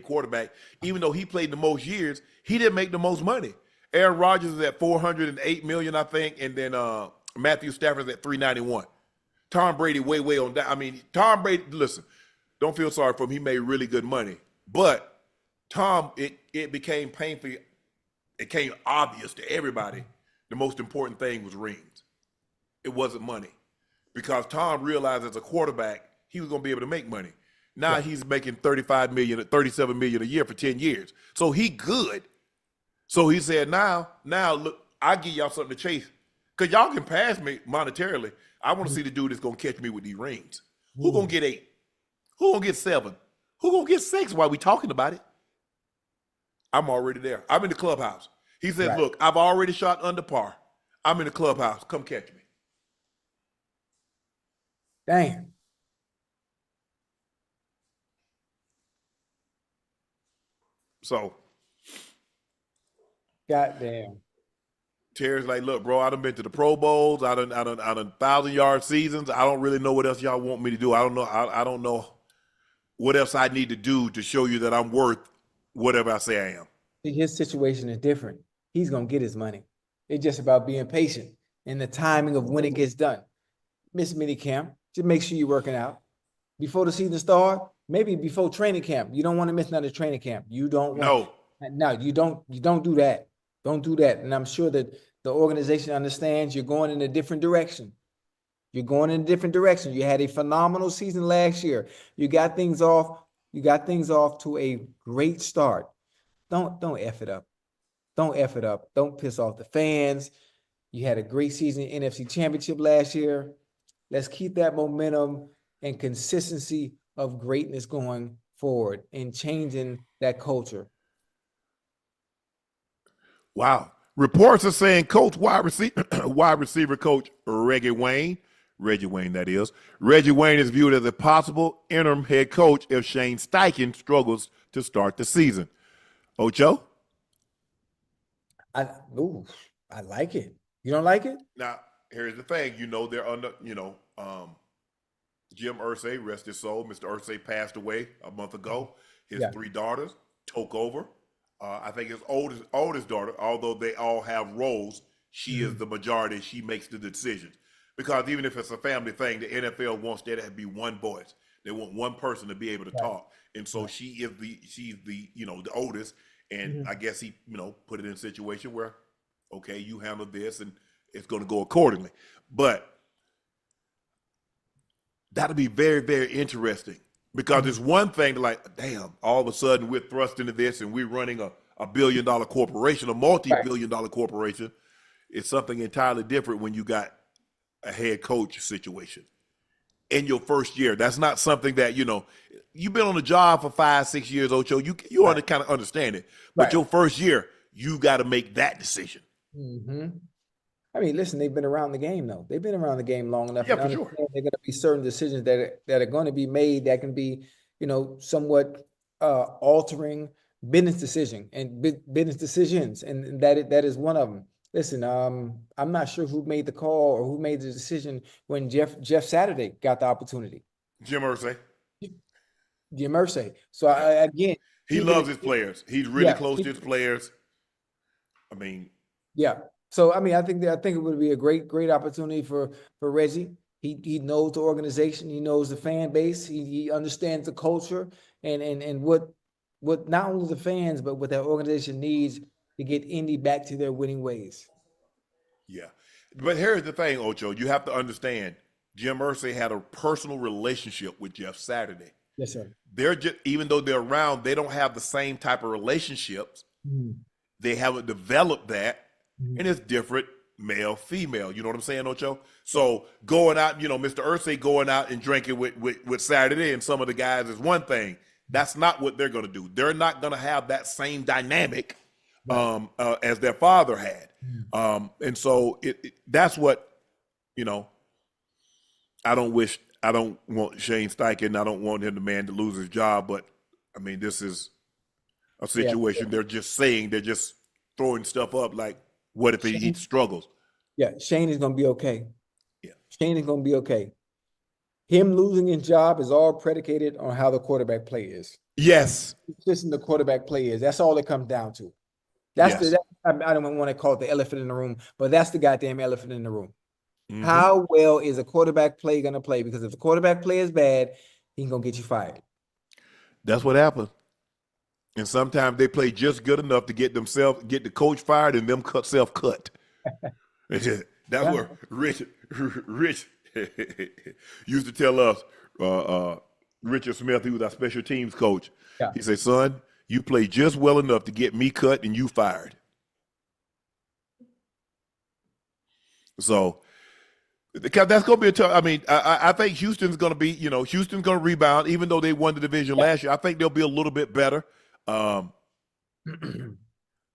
quarterback. Even though he played the most years, he didn't make the most money. Aaron Rodgers is at $408 million, I think, and then Matthew Stafford's at $391. Tom Brady way on that. I mean, Tom Brady. Listen, don't feel sorry for him. He made really good money, but Tom, it became painful. It became obvious to everybody. The most important thing was rings. It wasn't money, because Tom realized as a quarterback he was going to be able to make money. Now he's making $35 million, $37 million a year for 10 years. So he good. So he said, now look, I'll give y'all something to chase. Because y'all can pass me monetarily. I want to see the dude that's going to catch me with these rings. Who going to get 8? Who going to get 7? Who going to get 6 while we talking about it? I'm already there. I'm in the clubhouse. He says, look, I've already shot under par. I'm in the clubhouse. Come catch me. Damn. So, goddamn. Terry's like, look, bro, I done been to the Pro Bowls. I done 1,000-yard seasons. I don't really know what else y'all want me to do. I don't know what else I need to do to show you that I'm worth whatever I say I am. See, his situation is different. He's gonna get his money. It's just about being patient and the timing of when it gets done. Miss minicamp, just make sure you're working out before the season starts. Maybe before training camp. You don't want to miss another training camp. You don't want. No, you don't do that. Don't do that. And I'm sure that the organization understands you're going in a different direction. You're going in a different direction. You had a phenomenal season last year. You got things off. You got things off to a great start. Don't F it up. Don't F it up. Don't piss off the fans. You had a great season in NFC Championship last year. Let's keep that momentum and consistency of greatness going forward and changing that culture. Wow. Reports are saying coach wide receiver coach Reggie Wayne that is. Reggie Wayne is viewed as a possible interim head coach if Shane Steichen struggles to start the season. Ocho? I like it. You don't like it? Now, here's the thing. They're under, Jim Irsay, rest his soul. Mr. Irsay passed away a month ago. His 3 daughters took over. I think his oldest daughter, although they all have roles, she is the majority. She makes the decisions. Because even if it's a family thing, the NFL wants there to be one voice. They want one person to be able to talk. And so she's the oldest. And I guess he, put it in a situation where, okay, you handle this and it's going to go accordingly. But that'll be very, very interesting because it's one thing to like, damn, all of a sudden we're thrust into this and we're running a billion-dollar corporation, a multi-billion-dollar corporation. It's something entirely different when you got a head coach situation in your first year. That's not something that, you've been on the job for 5-6 years, Ocho. You kind of understand it. But your first year, you got to make that decision. I mean, listen, they've been around the game, though. They've been around the game long enough. Yeah, for sure. There are going to be certain decisions that are going to be made that can be, somewhat altering business decisions, and that is one of them. Listen, I'm not sure who made the call or who made the decision when Jeff Saturday got the opportunity. Jim Irsay. Jim Irsay. So again, he loves his players. He's really close to his players. I mean, So I mean, I think it would be a great opportunity for Reggie. He knows the organization, he knows the fan base, he understands the culture and what not only the fans but what that organization needs to get Indy back to their winning ways. Yeah, but here's the thing, Ocho. You have to understand, Jim Irsay had a personal relationship with Jeff Saturday. Yes, sir. They're just, even though they're around, they don't have the same type of relationships. They haven't developed that. And it's different, male, female. You know what I'm saying, Ocho? So going out, Mr. Irsay going out and drinking with Saturday and some of the guys is one thing. That's not what they're going to do. They're not going to have that same dynamic as their father had. And so that's what, I don't want Shane Steichen. I don't want him, the man, to lose his job. But, I mean, this is a situation they're just throwing stuff up like, what if he struggles? Yeah, Shane is going to be okay. Yeah. Shane is going to be okay. Him losing his job is all predicated on how the quarterback play is. Yes. Just the quarterback play is. That's all it comes down to. I don't want to call it the elephant in the room, but that's the goddamn elephant in the room. How well is a quarterback play going to play? Because if the quarterback play is bad, he's going to get you fired. That's what happens. And sometimes they play just good enough to get the coach fired and them self-cut. That's what Rich used to tell us, Richard Smith, he was our special teams coach. Yeah. He said, son, you play just well enough to get me cut and you fired. So that's going to be a tough. I mean, I think Houston's going to be, Houston's going to rebound, even though they won the division last year. I think they'll be a little bit better. We're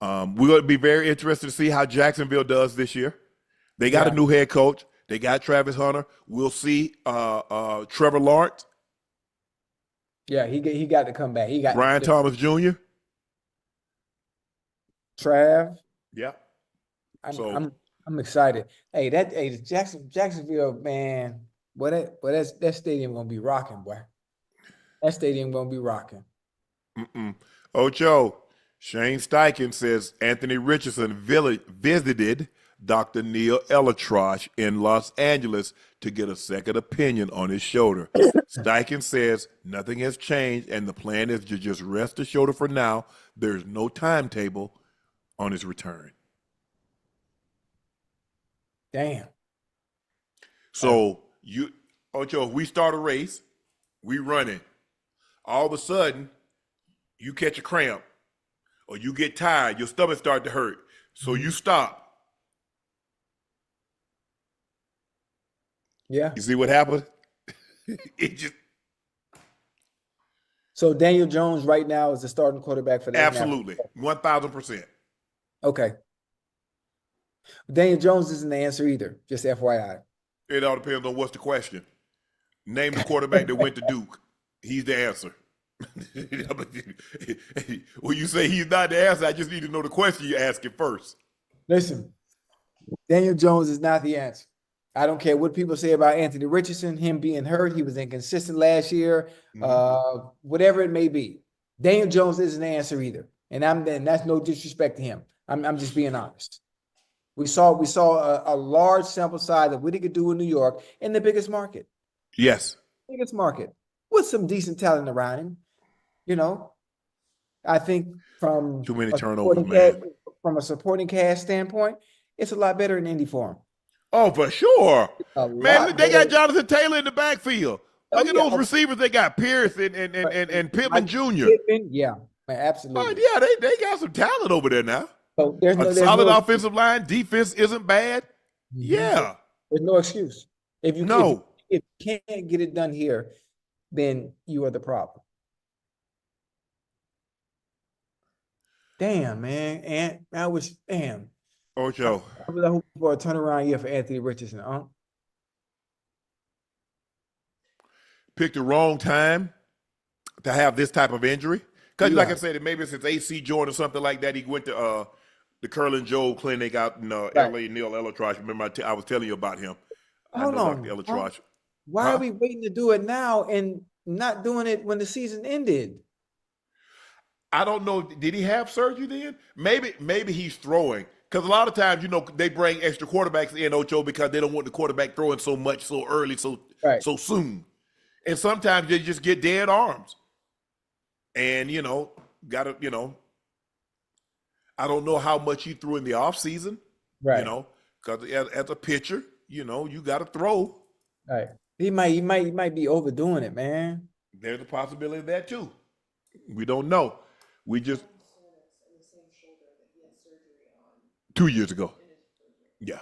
going to be very interested to see how Jacksonville does this year. They got a new head coach. They got Travis Hunter. We'll see Trevor Lawrence. Yeah, he got to come back. He got Brian Thomas Jr. Trav. Yeah. I'm excited. Hey, Jacksonville, man. Boy, that stadium gonna be rocking, boy. That stadium gonna be rocking. Ocho, Shane Steichen says Anthony Richardson visited Dr. Neil Elatrosh in Los Angeles to get a second opinion on his shoulder. Steichen says nothing has changed and the plan is to just rest the shoulder for now. There's no timetable on his return. Damn. So Ocho, if we start a race, we running. All of a sudden, you catch a cramp or you get tired, your stomach start to hurt. So you stop. Yeah. You see what happened? So Daniel Jones right now is the starting quarterback for the absolutely 1,000%. Okay. Daniel Jones isn't the answer either, just FYI. It all depends on what's the question. Name the quarterback that went to Duke. He's the answer. When you say he's not the answer, I just need to know the question you're asking first. Listen, Daniel Jones is not the answer. I don't care what people say about Anthony Richardson, him being hurt, he was inconsistent last year, whatever it may be. Daniel Jones isn't the answer either. And that's no disrespect to him. I'm just being honest. We saw a large sample size of what he could do in New York in the biggest market. Yes. Biggest market with some decent talent around him. You know, I think from Too many turnovers, man. From a supporting cast standpoint, it's a lot better in Indy for him. Oh, for sure. Man, they got Jonathan Taylor in the backfield. Look at those receivers they got, Pierce and Pittman Jr. Yeah, man, absolutely. Oh, yeah, they got some talent over there now. So there's solid offensive line. Defense isn't bad. Yeah. There's no excuse. If you can't get it done here, then you are the problem. Damn, man. And I was Ocho. I was hoping for a turnaround year for Anthony Richardson. Picked the wrong time to have this type of injury. Because, like I said, maybe it's his AC joint or something like that. He went to the Curlin Joe Clinic out in L.A. Neil Elatrosh. Remember, I was telling you about him. Hold on. Why are we waiting to do it now and not doing it when the season ended? I don't know. Did he have surgery then? Maybe he's throwing. Because a lot of times, they bring extra quarterbacks in, Ocho, because they don't want the quarterback throwing so much so early, so soon. And sometimes they just get dead arms. And, I don't know how much he threw in the offseason, because as a pitcher, you got to throw. Right. He might be overdoing it, man. There's a possibility of that too. We don't know. We just 2 years ago. Yeah.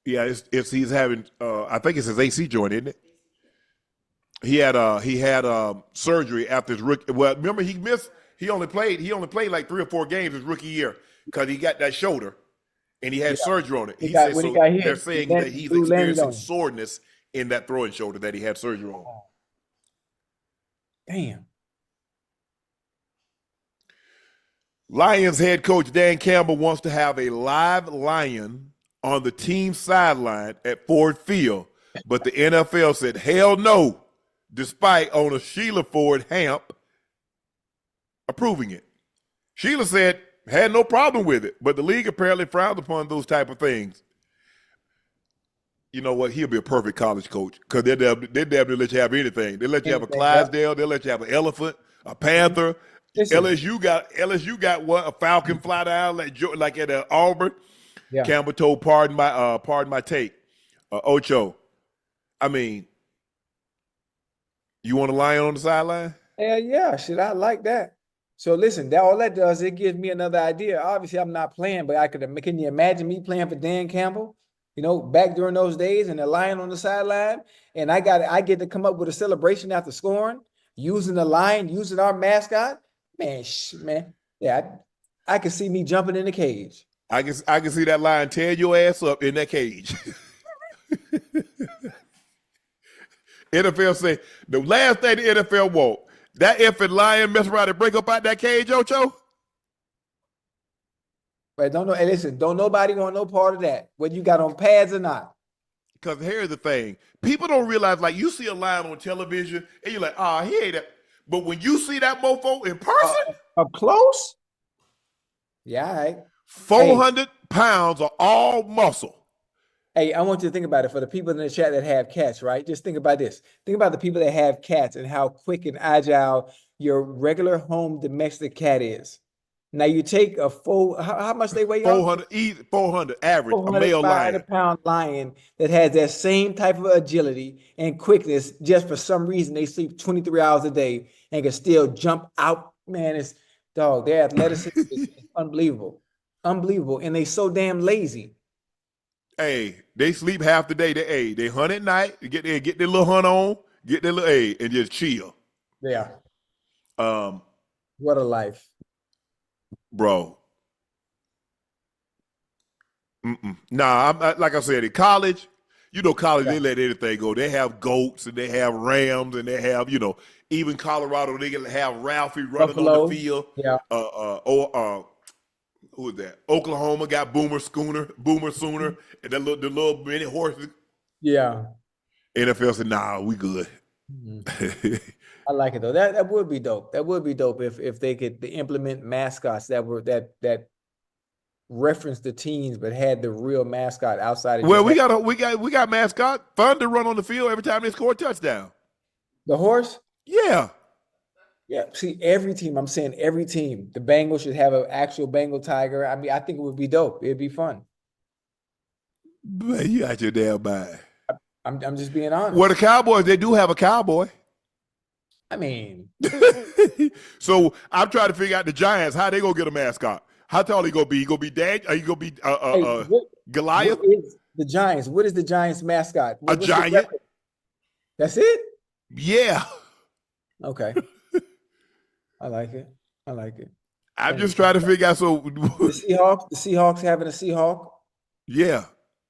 Yeah, he's having I think it's his AC joint, isn't it? He had surgery after his rookie. Well, remember he only played like 3 or 4 games his rookie year because he got that shoulder and he had surgery on it. They're saying that he's experiencing soreness in that throwing shoulder that he had surgery on. Damn. Lions head coach Dan Campbell wants to have a live lion on the team sideline at Ford Field, but the NFL said hell no, despite owner Sheila Ford Hamp approving it. Sheila said had no problem with it, but the league apparently frowned upon those type of things. You know what? He'll be a perfect college coach because they never let you have anything. They let you have a Clydesdale. They let you have an elephant, a panther. LSU got what? A falcon fly down like at Auburn. Yeah. Campbell told pardon my take. Ocho. I mean, you want a lion on the sideline? Hell yeah, shit, I like that. So listen, all that does, it gives me another idea. Obviously, I'm not playing, but can you imagine me playing for Dan Campbell? Back during those days and the lion on the sideline, and I get to come up with a celebration after scoring, using the lion, using our mascot. Man, yeah, I can see me jumping in the cage. I can see that lion tear your ass up in that cage. NFL say the last thing the NFL want, that effing lion mess around and break up out that cage, Ocho. But don't nobody want no part of that, whether you got on pads or not. Because here's the thing. People don't realize, like, you see a lion on television, and you're like, he ain't that. But when you see that mofo in person. Up close? Yeah, all right. 400 pounds of all muscle. Hey, I want you to think about it for the people in the chat that have cats, right? Just think about this. Think about the people that have cats and how quick and agile your regular home domestic cat is. Now you take a full, how much they weigh? 400 average, a male lion. 400-pound lion that has that same type of agility and quickness. Just for some reason, they sleep 23 hours a day and can still jump out. Man, their athleticism is unbelievable. Unbelievable. And they so damn lazy. Hey, they sleep half the day. They hunt at night, get their little hunt on, get their little, and just chill. Yeah. What a life. Bro. Nah, like I said, in college, they let anything go. They have goats and they have rams and they have, even Colorado, they can have Ralphie running on the field. Yeah. Who was that? Oklahoma got Boomer Sooner, and the little mini horses. Yeah. NFL said, nah, we good. I like it though. That would be dope. That would be dope if they could implement mascots that reference the teams but had the real mascot outside of Well, we got mascot. Thunder run on the field every time they score a touchdown. the horse. Yeah. Yeah. See, every team. I'm saying every team. The Bengals should have an actual Bengal tiger. I mean, I think it would be dope. It'd be fun. Man, you out your damn mind. I'm just being honest. Well, the Cowboys, they do have a cowboy. I mean, So I'm trying to figure out the Giants, how they gonna get a mascot. How tall he gonna be? He gonna be Dad? Are you gonna be Goliath? what is the Giants? What is the Giants mascot? A giant? That's it? Yeah. Okay. I like it. I like it. I'm just trying to figure out. So The Seahawks having a Seahawk. yeah.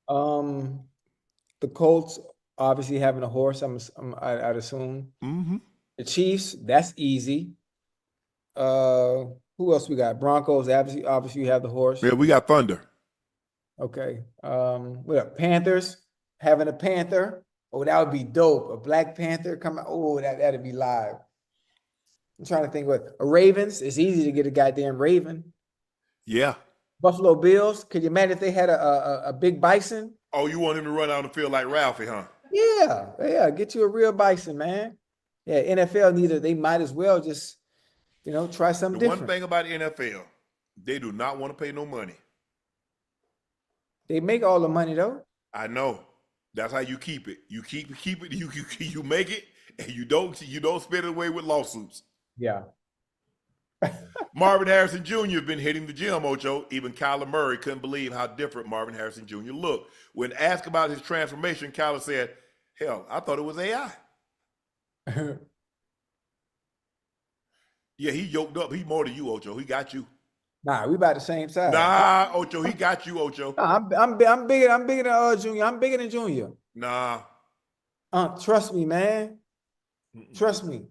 The Colts obviously having a horse. I'd assume. Mm-hmm. The Chiefs, that's easy. Who else we got? Broncos, obviously you have the horse. Yeah, we got Thunder. Okay. What up? Panthers, having a panther. Oh, that would be dope. A Black Panther coming. Oh, that'd be live. I'm trying to think what a Ravens. It's easy to get a goddamn Raven. Yeah. Buffalo Bills. Could you imagine if they had a big bison? Oh, you want him to run out on the field like Ralphie, huh? Yeah. Get you a real bison, man. Yeah, NFL they might as well just, try something The different. one thing about the NFL, they do not want to pay no money. They make all the money though. I know. That's how you keep it. You keep it. You make it, and you don't spend it away with lawsuits. Yeah. Marvin Harrison Jr. has been hitting the gym, Ocho. Even Kyler Murray couldn't believe how different Marvin Harrison Jr. looked. When asked about his transformation, Kyler said, "Hell, I thought it was AI." Yeah, he yoked up. He more than you, Ocho. He got you. Nah, we about the same size. Nah, Ocho, he got you, Ocho. Nah, I'm bigger. I'm bigger than Junior. I'm bigger than Junior. Nah. Trust me, man. Trust me.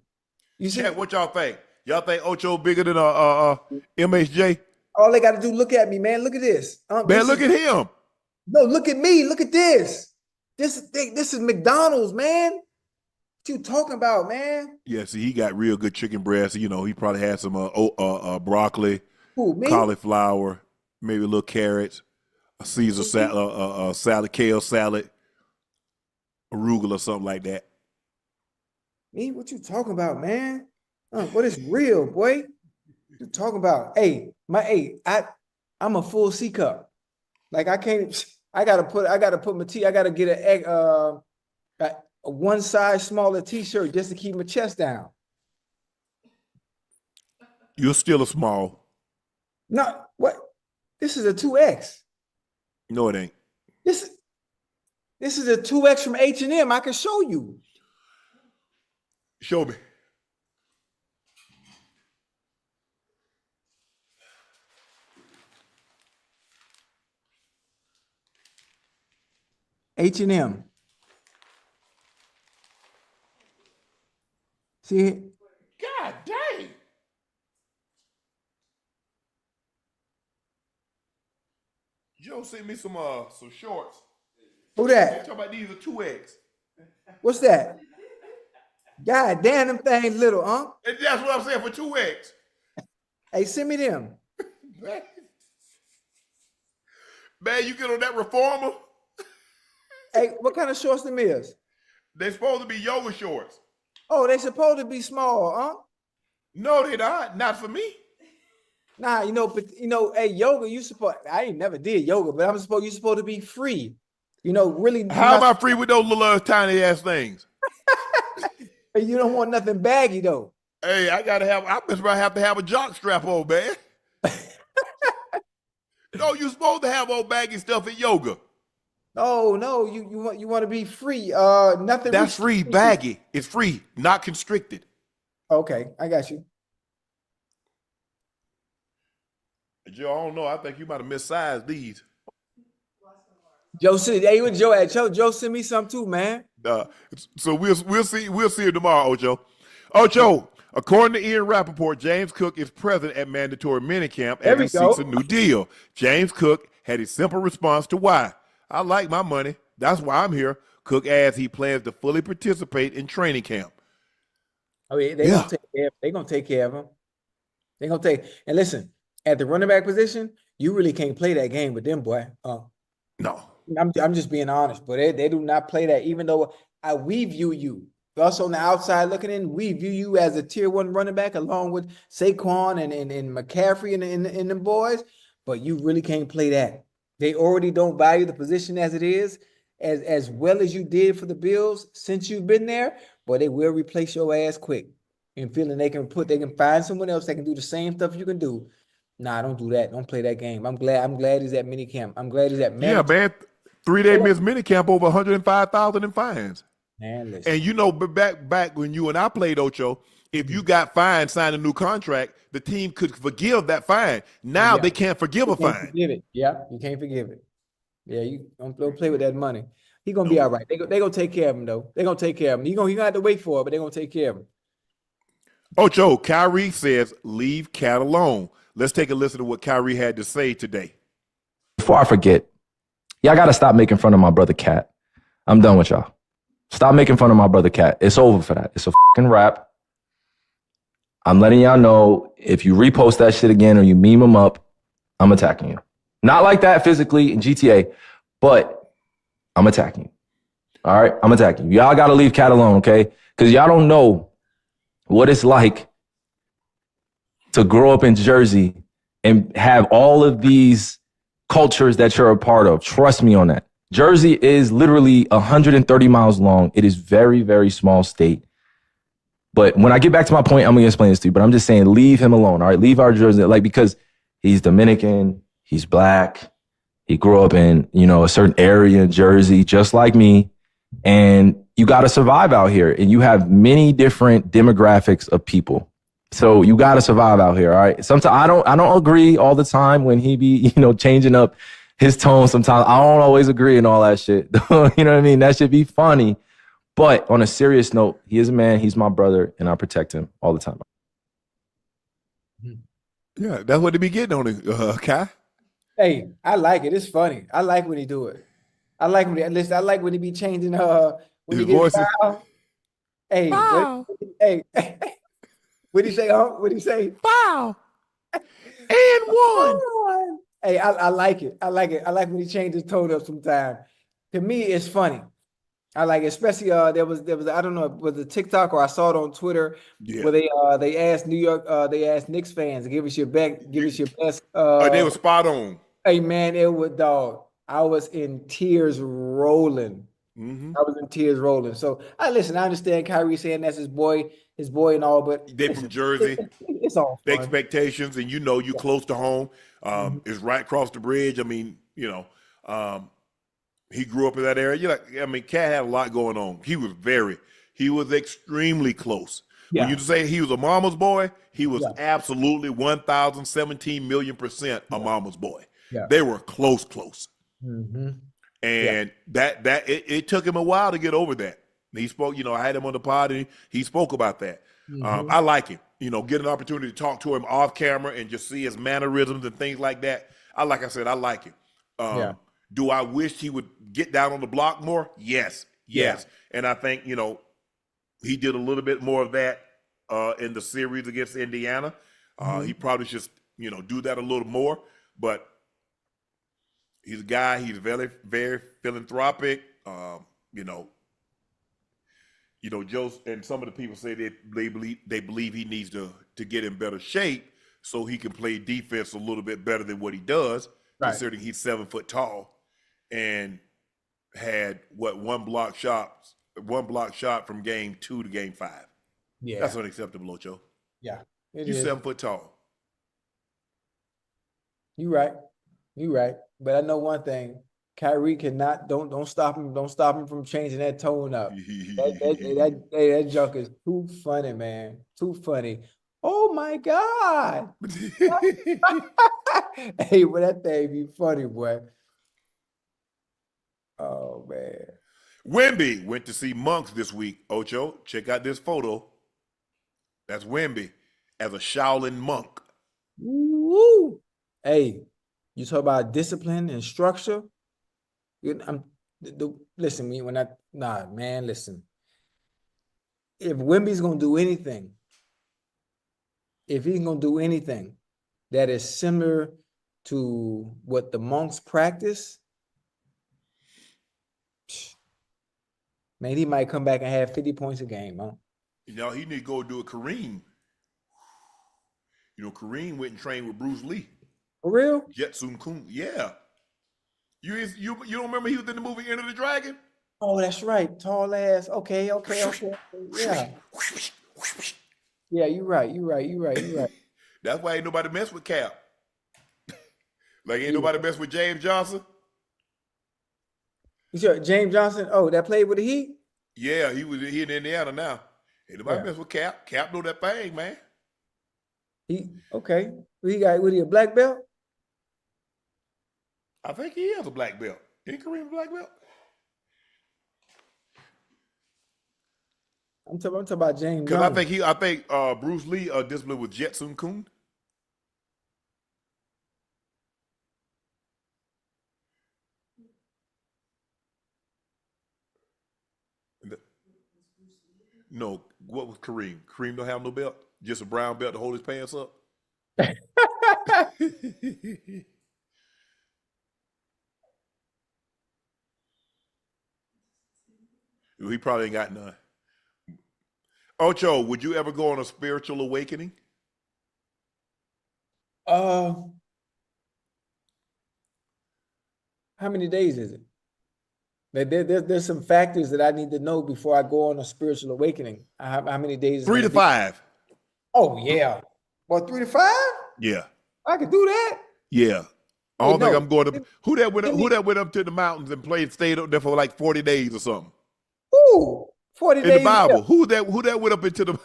You see, Chat, what y'all think? Y'all think Ocho bigger than MHJ? all they got to do, look at me, man. Look at this. Man, look at him. No, look at me. Look at this. This is McDonald's, man. What you talking about, man? Yeah, see, he got real good chicken breast. He probably had some broccoli, Who, me? cauliflower, maybe a little carrots, a Caesar salad, kale salad, arugula, something like that. Me? What you talking about, man? What is real, boy? What you talking about? I'm a full C cup. Like I gotta put my tea. I gotta get an egg, a one size smaller t-shirt just to keep my chest down. You're still a small. No, what? This is a 2X. No, it ain't. This is a 2X from H&M. I can show you. Show me. H&M. See it? God dang. Joe sent me some shorts. Who They that? talking about these are 2X. What's that? God damn, them things little, huh? And that's what I'm saying for 2X. Hey, send me them. Man, you get on that reformer, Hey, what kind of shorts them is? they supposed to be yoga shorts. Oh, they supposed to be small, huh? No, they not. Not for me. Nah, hey, yoga, I ain't never did yoga, but you're supposed to be free. Really. How am I free with those little tiny ass things? You don't want nothing baggy though. Hey, I must have to have a jock strap on, man. No, you supposed to have old baggy stuff in yoga. Oh no, you want to be free. Nothing. That's free, baggy. It's free, not constricted. Okay, I got you. Joe, I don't know. I think you might have missized these. Joe said, "Hey, where Joe at? Joe send me some too, man." So we'll see him tomorrow, Ocho. Ocho, According to Ian Rappaport, James Cook is present at mandatory minicamp There as we he seeks go. a new deal. James Cook had a simple response to why. I like my money. That's why I'm here. Cook adds he plans to fully participate in training camp. I mean, they're gonna take care. They're gonna take care of him. They're gonna take. And listen, at the running back position, you really can't play that game with them, boy. No. I'm just being honest, but they do not play that. Even though we view you, us on the outside looking in, we view you as a tier 1 running back along with Saquon and McCaffrey and them boys. But you really can't play that. They already don't value the position as it is, as well as you did for the Bills since you've been there. But they will replace your ass quick, and feeling they can find someone else that can do the same stuff you can do. Nah, don't do that. Don't play that game. I'm glad he's at minicamp. I'm glad he's at Yeah, man. 3-day missed minicamp, over 105,000 in fines. Man, listen. And you know, back when you and I played, Ocho, if you got fined, signed a new contract, the team could forgive that fine. Now they can't forgive a fine. Forgive it. Yeah, you can't forgive it. Yeah, you don't play with that money. He's gonna be all right. They gonna take care of him though. They're gonna take care of him. He gonna have to wait for it, but they're gonna take care of him. Ocho, Kyrie says, leave Cat alone. Let's take a listen to what Kyrie had to say today. Before I forget, y'all got to stop making fun of my brother Cat. I'm done with y'all. Stop making fun of my brother Cat. It's over for that. It's a fucking wrap. I'm letting y'all know, if you repost that shit again or you meme him up, I'm attacking you. Not like that physically in GTA, but I'm attacking you. All right? I'm attacking you. Y'all got to leave Cat alone, okay? Because y'all don't know what it's like to grow up in Jersey and have all of these cultures that you're a part of. Trust me on that. Jersey is literally 130 miles long. It is very, very small state. But when I get back to my point, I'm going to explain this to you. But I'm just saying, leave him alone, all right? Leave our Jersey. Like, because he's Dominican, he's black, he grew up in, a certain area in Jersey, just like me. And you got to survive out here. And you have many different demographics of people. So you got to survive out here, all right? Sometimes I don't agree all the time when he be, changing up his tone. Sometimes I don't always agree and all that shit. You know what I mean? That should be funny. But on a serious note, he is a man. He's my brother, and I protect him all the time. Yeah, that's what they be getting on it, Kai. Hey, I like it. It's funny. I like when he do it. I like when he be changing when His he gets voices. foul. Hey, Wow. hey, what do you say? What do you say? Wow. And one. Hey, I like it. I like it. I like when he changes his tone up sometimes. To me, it's funny. I like it, especially there was I don't know, was it TikTok or I saw it on Twitter where they asked Knicks fans to give us your best. They were spot on. Hey man, it was dog. I was in tears rolling. Mm-hmm. I was in tears rolling. So I understand Kyrie saying that's his boy and all, but They from Jersey. It's all the fun. expectations, and you close to home. It's right across the bridge. I mean, he grew up in that area. Cat had a lot going on. He was extremely close. Yeah. When you say he was a mama's boy, he was absolutely 1,017,000,000% a mama's boy. Yeah. They were close. Mm-hmm. And it took him a while to get over that. He spoke, I had him on the pod and he spoke about that. Mm-hmm. I like him, get an opportunity to talk to him off camera and just see his mannerisms and things like that. I like him. Do I wish he would get down on the block more? Yes. Yeah. And I think, he did a little bit more of that in the series against Indiana. He probably should, do that a little more. But he's a guy, he's very, very philanthropic. Joe and some of the people say they believe he needs to get in better shape so he can play defense a little bit better than what he does, considering he's 7 foot tall and had one block shot from game 2 to game 5. Yeah. That's unacceptable, Ocho. Yeah. You're 7 foot tall. You right. But I know one thing. Kyrie don't stop him from changing that tone up. That junk is too funny, man. Too funny. Oh my God. Hey, well, that thing be funny, boy. Oh man. Wemby went to see Monks this week, Ocho. Check out this photo. That's Wemby as a Shaolin monk. Woo! Hey, you talk about discipline and structure. Listen, listen. If Wemby's gonna do anything, if he's gonna do anything that is similar to what the monks practice, man, he might come back and have 50 points a game, huh? You know, he need to go do a Kareem. You know, Kareem went and trained with Bruce Lee. For real? Jetsun Kun. Yeah. You don't remember he was in the movie Enter the Dragon? Oh, that's right. Tall ass. Okay. Yeah. Yeah, you're right. That's why ain't nobody mess with Cap. Like ain't nobody mess with James Johnson. You sure James Johnson? Oh, that played with the Heat? Yeah, he in Indiana now. Ain't nobody mess with Cap. Cap know that thing, man. Okay. Was he a black belt? I think he is a black belt. Ain't Kareem a black belt? I'm talking about James Because Johnson. I think Bruce Lee disciplined with Jetsun Kun. No, what was Kareem? Kareem don't have no belt? Just a brown belt to hold his pants up? He probably ain't got none. Ocho, would you ever go on a spiritual awakening? How many days is it? There's some factors that I need to know before I go on a spiritual awakening. How many days? 3 to 5. Oh yeah. Well, 3 to 5? Yeah. I could do that. Yeah. I don't think I'm going to. Who that went up to the mountains and stayed up there for like 40 days or something? Ooh, 40 In days. the Bible. Yeah. Who that went up into the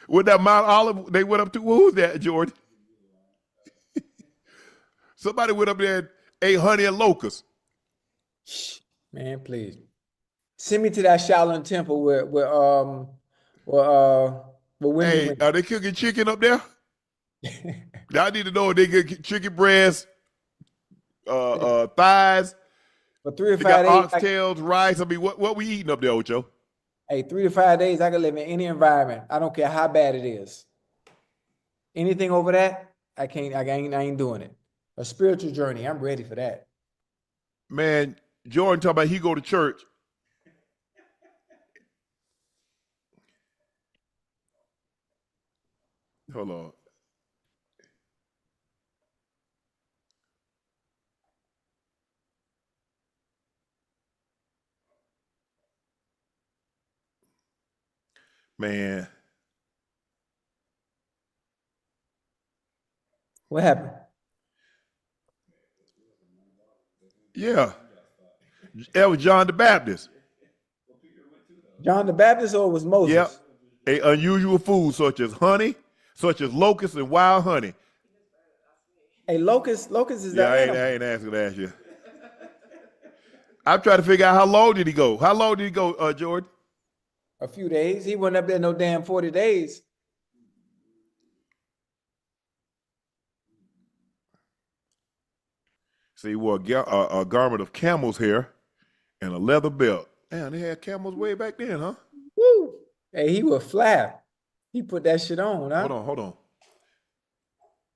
with that Mount Olive they went up to? Who's that, Jordan? Somebody went up there and ate honey and locusts. Man, please. Send me to that Shaolin temple where Wemby Hey, went. are they cooking chicken up there? I need to know if they get chicken breast, thighs. For 3 to They 5 got days. oxtails, rice. I mean, what we eating up there, Ocho? Hey, 3 to 5 days, I can live in any environment. I don't care how bad it is. Anything over that, I ain't doing it. A spiritual journey, I'm ready for that. Man, Jordan talking about he go to church. Hold on. Man. What happened? Yeah. That was John the Baptist. John the Baptist or was Moses? Yep. A unusual food such as honey, such as locusts and wild honey. Hey, locust is that animal? I ain't asking to ask you. I'm trying to figure out how long did he go? How long did he go, Jordan? A few days. He wasn't up there no damn 40 days. So he wore a garment of camel's hair and a leather belt. Damn, they had camels way back then, huh? Woo! Hey, he was flat. He put that shit on, huh? Hold on.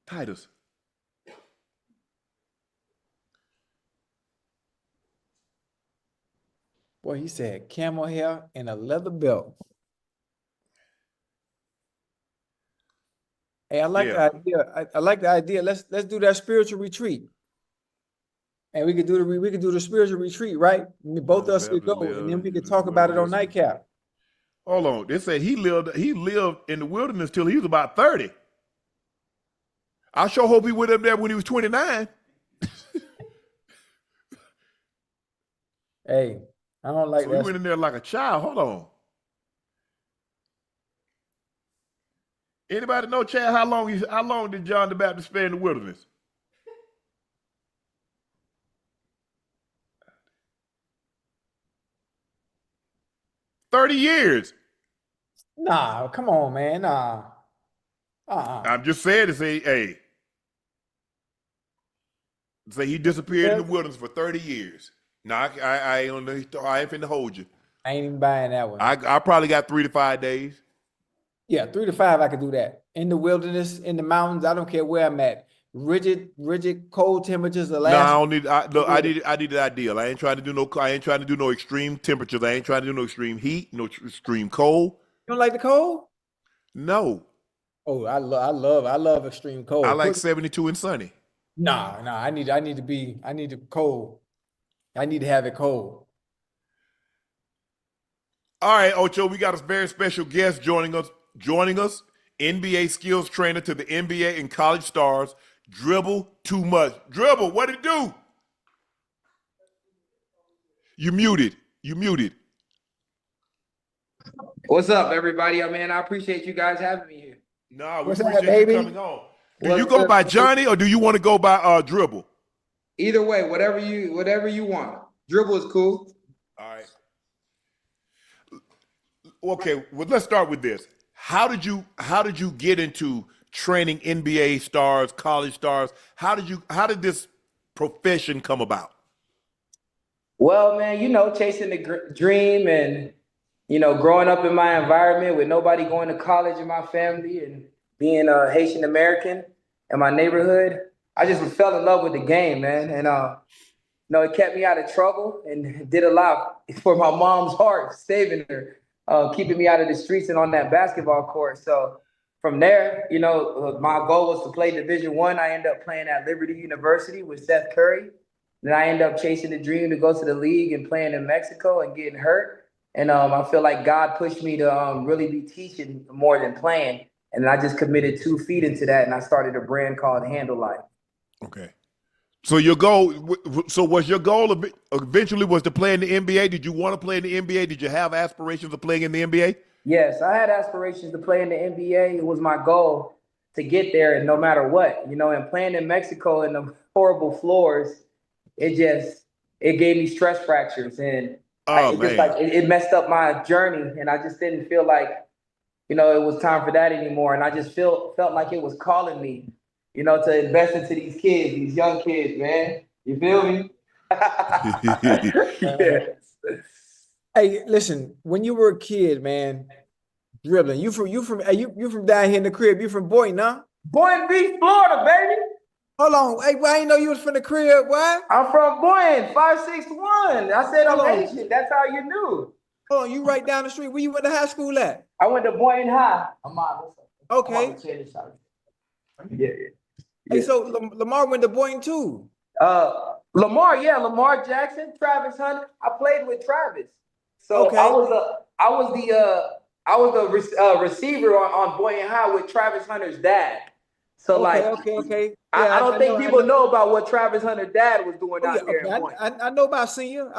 Titus. Boy, he said camel hair and a leather belt. Hey, I like the idea. I like the idea. Let's do that spiritual retreat. And we could do the spiritual retreat, right? Both of us could go, and then we could talk about it on Nightcap. Hold on. They said he lived in the wilderness till he was about 30. I sure hope he went up there when he was 29. Hey, I don't like So that. he went in there like a child. Hold on. Anybody know, Chad, how long did John the Baptist spend in the wilderness? $30 years. Nah, come on, man. Nah. I'm just saying to say, hey, say he disappeared in Yeah, the wilderness for 30 years. Now I ain't finna hold you. I ain't even buying that one. I probably got 3 to 5 days. Yeah, 3 to 5, I could do that. In the wilderness, in the mountains, I don't care where I'm at. Rigid, cold temperatures the No, I last. don't need. Look, I need it ideal. I ain't trying to do no. I ain't trying to do no extreme temperatures. I ain't trying to do no extreme heat, no extreme cold. You don't like the cold? No, Oh, I love extreme cold. I like 72 and sunny. Nah, I need it cold. I need to have it cold. All right, Ocho, we got a very special guest joining us. NBA skills trainer to the NBA and college stars, Dribble2Much. Dribble, what it do? You muted. What's up, everybody? Man, I appreciate you guys having me here. Nah, we What's up, appreciate you baby? coming on. Do you go by Johnny or do you want to go by Dribble? Either way, whatever you want. Dribble is cool. All right. Okay, well, let's start with this. How did you get into training NBA stars, college stars? How did this profession come about? Well, man, chasing the dream and, growing up in my environment with nobody going to college in my family and being a Haitian American in my neighborhood, I just fell in love with the game, man. And, it kept me out of trouble and did a lot for my mom's heart, saving her, keeping me out of the streets and on that basketball court. So from there, my goal was to play Division I. I ended up playing at Liberty University with Seth Curry. Then I ended up chasing the dream to go to the league and playing in Mexico and getting hurt. And I feel like God pushed me to really be teaching more than playing. And I just committed 2 feet into that, and I started a brand called Handle Life. Okay. So was your goal eventually was to play in the NBA? Did you want to play in the NBA? Did you have aspirations of playing in the NBA? Yes, I had aspirations to play in the NBA. It was my goal to get there, and no matter what, and playing in Mexico in the horrible floors, it gave me stress fractures, and it messed up my journey, and I just didn't feel like, it was time for that anymore, and I just felt like it was calling me, to invest into these kids, these young kids, man. You feel me? Yes. Hey, listen, when you were a kid, man, dribbling, you from down here in the crib, you from Boynton, huh? Boynton Beach, Florida, baby. Hold on. Hey, well, I didn't know you was from the crib. What? I'm from Boynton, 561. I said I'm Hold on. Haitian. That's how you knew. Hold on, you right down the street. Where you went to high school at? I went to Boynton High. Okay. Yeah. Hey, so Lamar went to Boynton too. Lamar Jackson, Travis Hunter. I played with Travis. So Okay. I was the receiver on Boynton High with Travis Hunter's dad. So Okay. Yeah, I don't think people know about what Travis Hunter's dad was doing out here. I know about senior.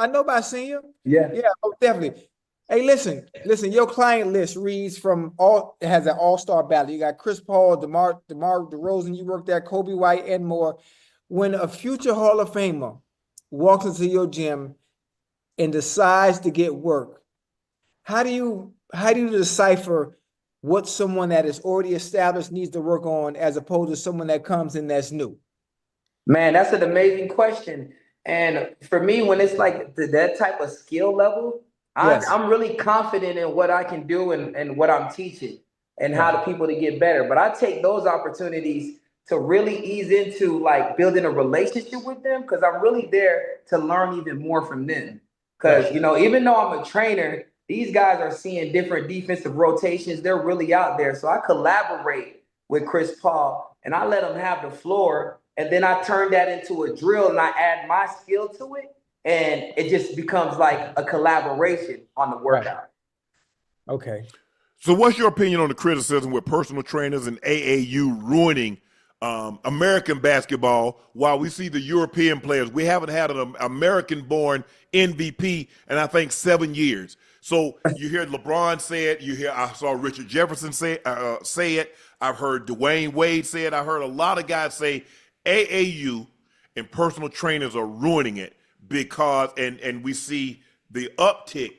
Yeah. Yeah, definitely. Hey, listen. Your client list reads has an all-star battle. You got Chris Paul, DeMar DeRozan. You worked there, Kobe White, and more. When a future Hall of Famer walks into your gym and decides to get work, how do you decipher what someone that is already established needs to work on as opposed to someone that comes in that's new? Man, that's an amazing question. And for me, when it's like that type of skill level, Yes. I'm really confident in what I can do and what I'm teaching and how the people to get better. But I take those opportunities to really ease into like building a relationship with them because I'm really there to learn even more from them. Because, even though I'm a trainer, these guys are seeing different defensive rotations. They're really out there. So I collaborate with Chris Paul and I let him have the floor. And then I turn that into a drill and I add my skill to it. And it just becomes like a collaboration on the workout. Right. Okay. So what's your opinion on the criticism with personal trainers and AAU ruining American basketball while we see the European players? We haven't had an American-born MVP in, I think, 7 years. So you hear LeBron say it. I saw Richard Jefferson say it. I've heard Dwayne Wade say it. I heard a lot of guys say AAU and personal trainers are ruining it because, and we see the uptick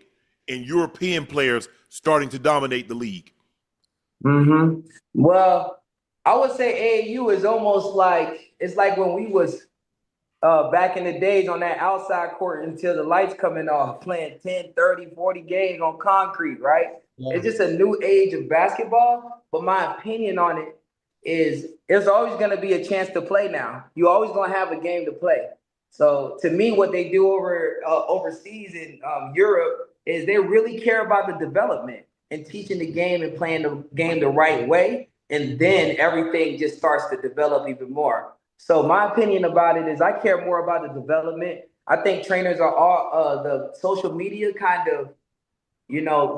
and European players starting to dominate the league? Well, I would say AAU is almost like, it's like when we was back in the days on that outside court until the lights coming off, playing 10, 30, 40 games on concrete, right? Yeah. It's just a new age of basketball. But my opinion on it is there's always going to be a chance to play now. You always going to have a game to play. So to me, what they do overseas in Europe is they really care about the development and teaching the game and playing the game the right way. And then everything just starts to develop even more. So my opinion about it is I care more about the development. I think trainers are all the social media kind of,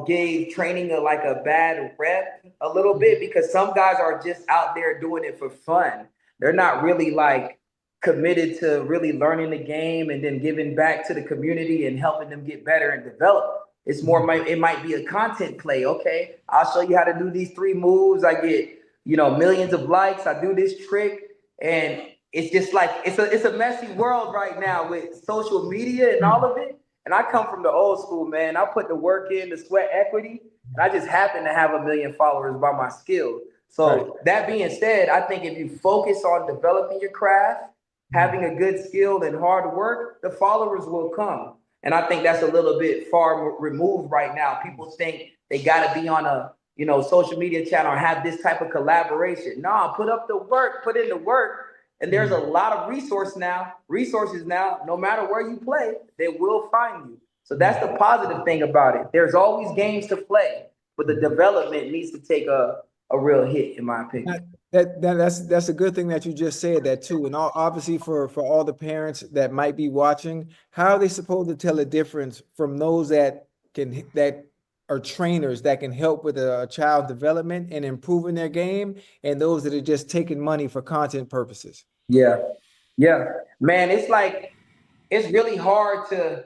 gave training like a bad rep a little bit, because some guys are just out there doing it for fun. They're not really like committed to really learning the game and then giving back to the community and helping them get better and develop. It's more, it might be a content play. Okay, I'll show you how to do these 3 moves. I get, millions of likes. I do this trick. And it's just like, it's a messy world right now with social media and all of it. And I come from the old school, man. I put the work in, the sweat equity, and I just happen to have 1 million followers by my skill. So That being said, I think if you focus on developing your craft, having a good skill and hard work, the followers will come. And I think that's a little bit far removed right now. People think they got to be on a, social media channel or have this type of collaboration. No, put up the work, put in the work. And there's a lot of resources now, no matter where you play, they will find you. So that's the positive thing about it. There's always games to play, but the development needs to take a real hit, in my opinion. That's a good thing that you just said that too. And obviously for all the parents that might be watching, how are they supposed to tell the difference from those that are trainers that can help with a child development and improving their game, and those that are just taking money for content purposes? Yeah. Man, it's really hard to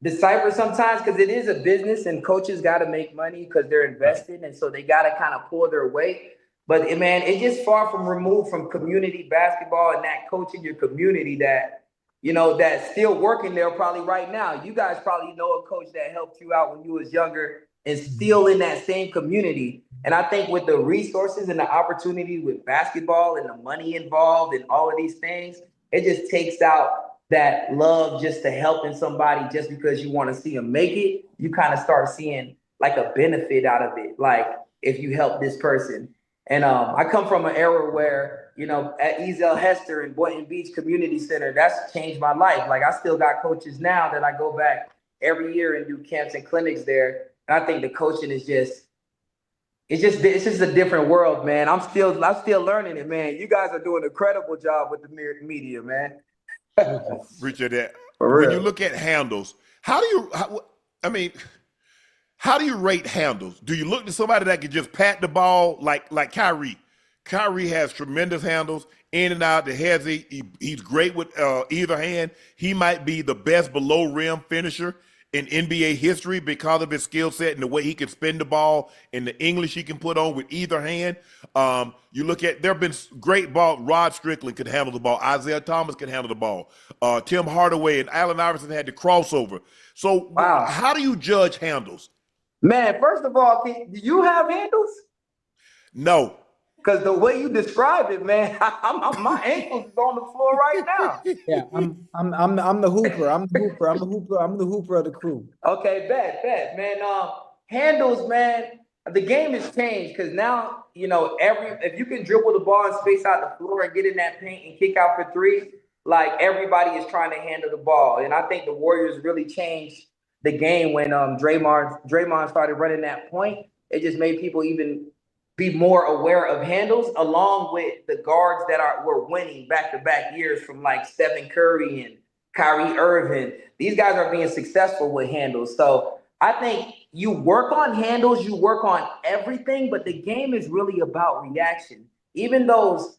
decipher sometimes, because it is a business and coaches got to make money because they're investing. And so they got to kind of pull their weight. But man, it's just far from removed from community basketball and that coaching your community that, that's still working there probably right now. You guys probably know a coach that helped you out when you was younger and still in that same community. And I think with the resources and the opportunity with basketball and the money involved and all of these things, it just takes out that love just to helping somebody just because you want to see them make it. You kind of start seeing like a benefit out of it. Like if you help this person. And I come from an era where, at Ezel Hester and Boynton Beach Community Center, that's changed my life. Like I still got coaches now that I go back every year and do camps and clinics there. And I think the coaching is it's just a different world, man. I'm still learning it, man. You guys are doing an incredible job with the media, man. Appreciate that. When you look at handles, how do you rate handles? Do you look to somebody that can just pat the ball like Kyrie? Kyrie has tremendous handles, in and out, the heads. He's great with either hand. He might be the best below rim finisher in NBA history because of his skill set and the way he can spin the ball and the English he can put on with either hand. You look at, there have been great ball. Rod Strickland could handle the ball. Isaiah Thomas can handle the ball. Tim Hardaway and Allen Iverson had the crossover. So How do you judge handles? Man, first of all, do you have handles? No. Because the way you described it, man, my ankles is on the floor right now. Yeah, I'm the hooper. I'm the hooper of the crew. Okay, bet, man. Handles, man. The game has changed because now, if you can dribble the ball and space out the floor and get in that paint and kick out for 3, like everybody is trying to handle the ball. And I think the Warriors really changed the game when Draymond started running that point. It just made people even be more aware of handles, along with the guards that were winning back-to-back years from like Stephen Curry and Kyrie Irving. These guys are being successful with handles. So I think you work on handles, you work on everything, but the game is really about reaction. Even those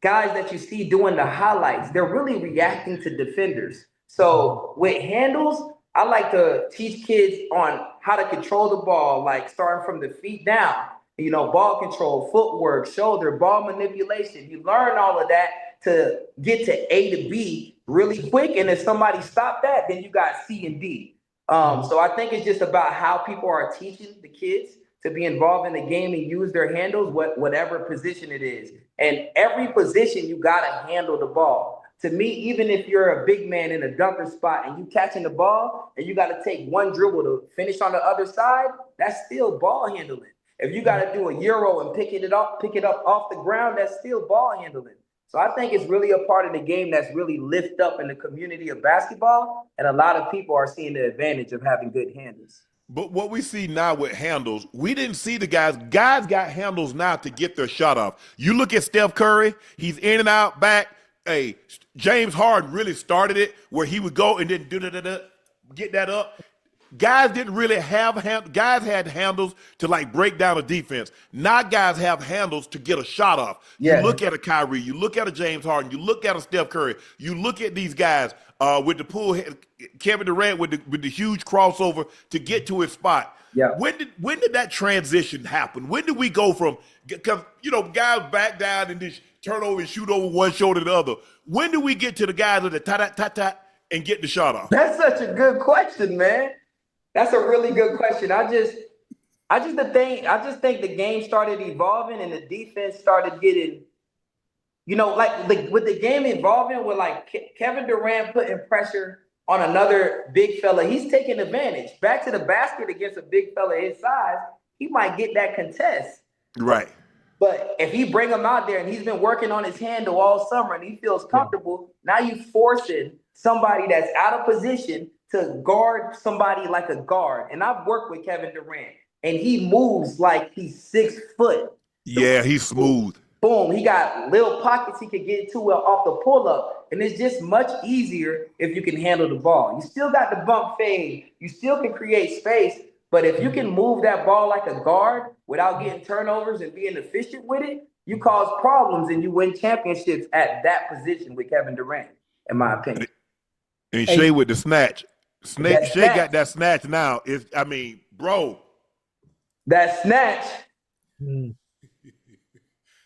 guys that you see doing the highlights, they're really reacting to defenders. So with handles, I like to teach kids on how to control the ball, like starting from the feet down. Ball control, footwork, shoulder, ball manipulation. You learn all of that to get to A to B really quick. And if somebody stopped that, then you got C and D. So I think it's just about how people are teaching the kids to be involved in the game and use their handles, whatever position it is. And every position, you got to handle the ball. To me, even if you're a big man in a dunker spot and you catching the ball and you got to take one dribble to finish on the other side, that's still ball handling. If you got to do a Euro and pick it up off the ground, that's still ball handling. So I think it's really a part of the game that's really lift up in the community of basketball. And a lot of people are seeing the advantage of having good handles. But what we see now with handles, we didn't see the guys. Guys got handles now to get their shot off. You look at Steph Curry, he's in and out, back. Hey, James Harden really started it where he would go and then get that up. Guys didn't really have guys had handles to like break down a defense. Now guys have handles to get a shot off. Yeah. You look at a Kyrie, you look at a James Harden, you look at a Steph Curry, you look at these guys with the pull, Kevin Durant with the huge crossover to get to his spot. Yeah. When did that transition happen? When did we go from, because guys back down and just turn over and shoot over one shoulder to the other. When do we get to the guys with the ta-ta and get the shot off? That's such a good question, man. That's a really good question. I just think the game started evolving and the defense started getting, with the game evolving, with like Kevin Durant putting pressure on another big fella, he's taking advantage. Back to the basket against a big fella his size, he might get that contest. Right. But if he bring him out there and he's been working on his handle all summer and he feels comfortable, now you forcing somebody that's out of position to guard somebody like a guard. And I've worked with Kevin Durant, and he moves like he's 6 foot. Yeah, he's smooth. Boom, he got little pockets he could get to off the pull-up. And it's just much easier if you can handle the ball. You still got the bump fade. You still can create space. But if you can move that ball like a guard without getting turnovers and being efficient with it, you cause problems and you win championships at that position with Kevin Durant, in my opinion. And Shea with the snatch. Shea got that snatch now. Bro. That snatch.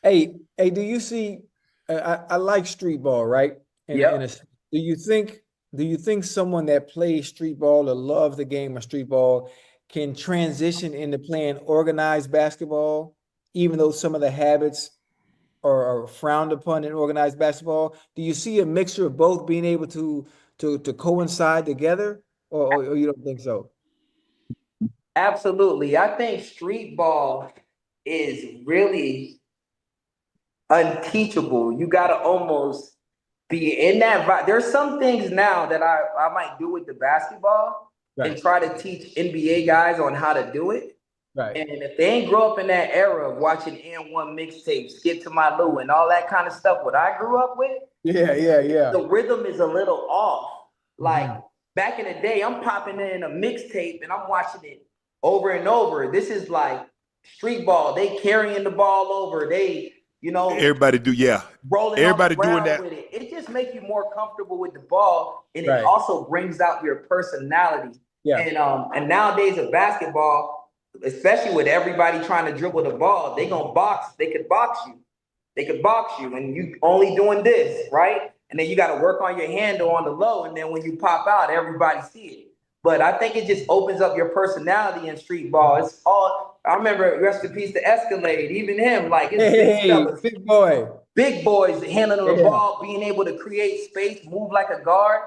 Hey, do you see? I like street ball, right? Yeah. Do you think someone that plays street ball or loves the game of street ball can transition into playing organized basketball, even though some of the habits are frowned upon in organized basketball? Do you see a mixture of both being able to coincide together, or you don't think so? Absolutely. I think street ball is really unteachable. You got to almost be in that. There's some things now that I might do with the basketball. Right. And try to teach NBA guys on how to do it. Right. And if they ain't grow up in that era of watching N1 mixtapes, Skip to My Lou, and all that kind of stuff, what I grew up with, the rhythm is a little off. Like back in the day, I'm popping in a mixtape and I'm watching it over and over. This is like street ball. They carrying the ball over. They, everybody do, rolling everybody doing that with it. It just makes you more comfortable with the ball, and it also brings out your personality. Yeah. And nowadays of basketball, especially with everybody trying to dribble the ball, they gonna box. They could box you, and you only doing this, right? And then you got to work on your handle on the low, and then when you pop out, everybody see it. But I think it just opens up your personality in street ball. It's all. I remember, rest in peace to Escalade, even him, like it's big boys handling the ball, being able to create space, move like a guard.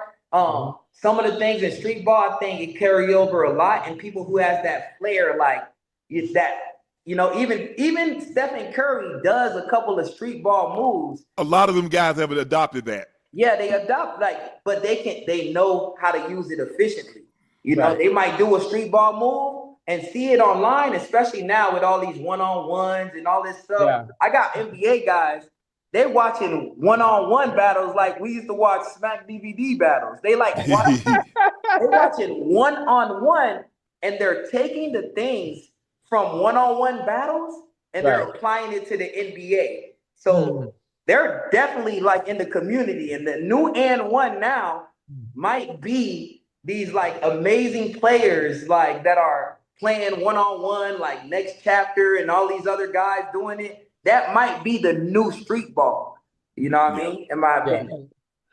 Some of the things in street ball, I think it carry over a lot, and people who has that flair, like it's that, even Stephen Curry does a couple of street ball moves. A lot of them guys have adopted that. Yeah, they adopt but they know how to use it efficiently. They might do a street ball move and see it online, especially now with all these one-on-ones and all this stuff. Yeah. I got NBA guys, they're watching one-on-one battles like we used to watch Smack DVD battles. They they're watching one-on-one, and they're taking the things from one-on-one battles and they're applying it to the NBA. So they're definitely like in the community, and the new and one now might be these like amazing players like that are playing one-on-one, like Next Chapter and all these other guys doing it. That might be the new street ball. You know what I mean? In my opinion.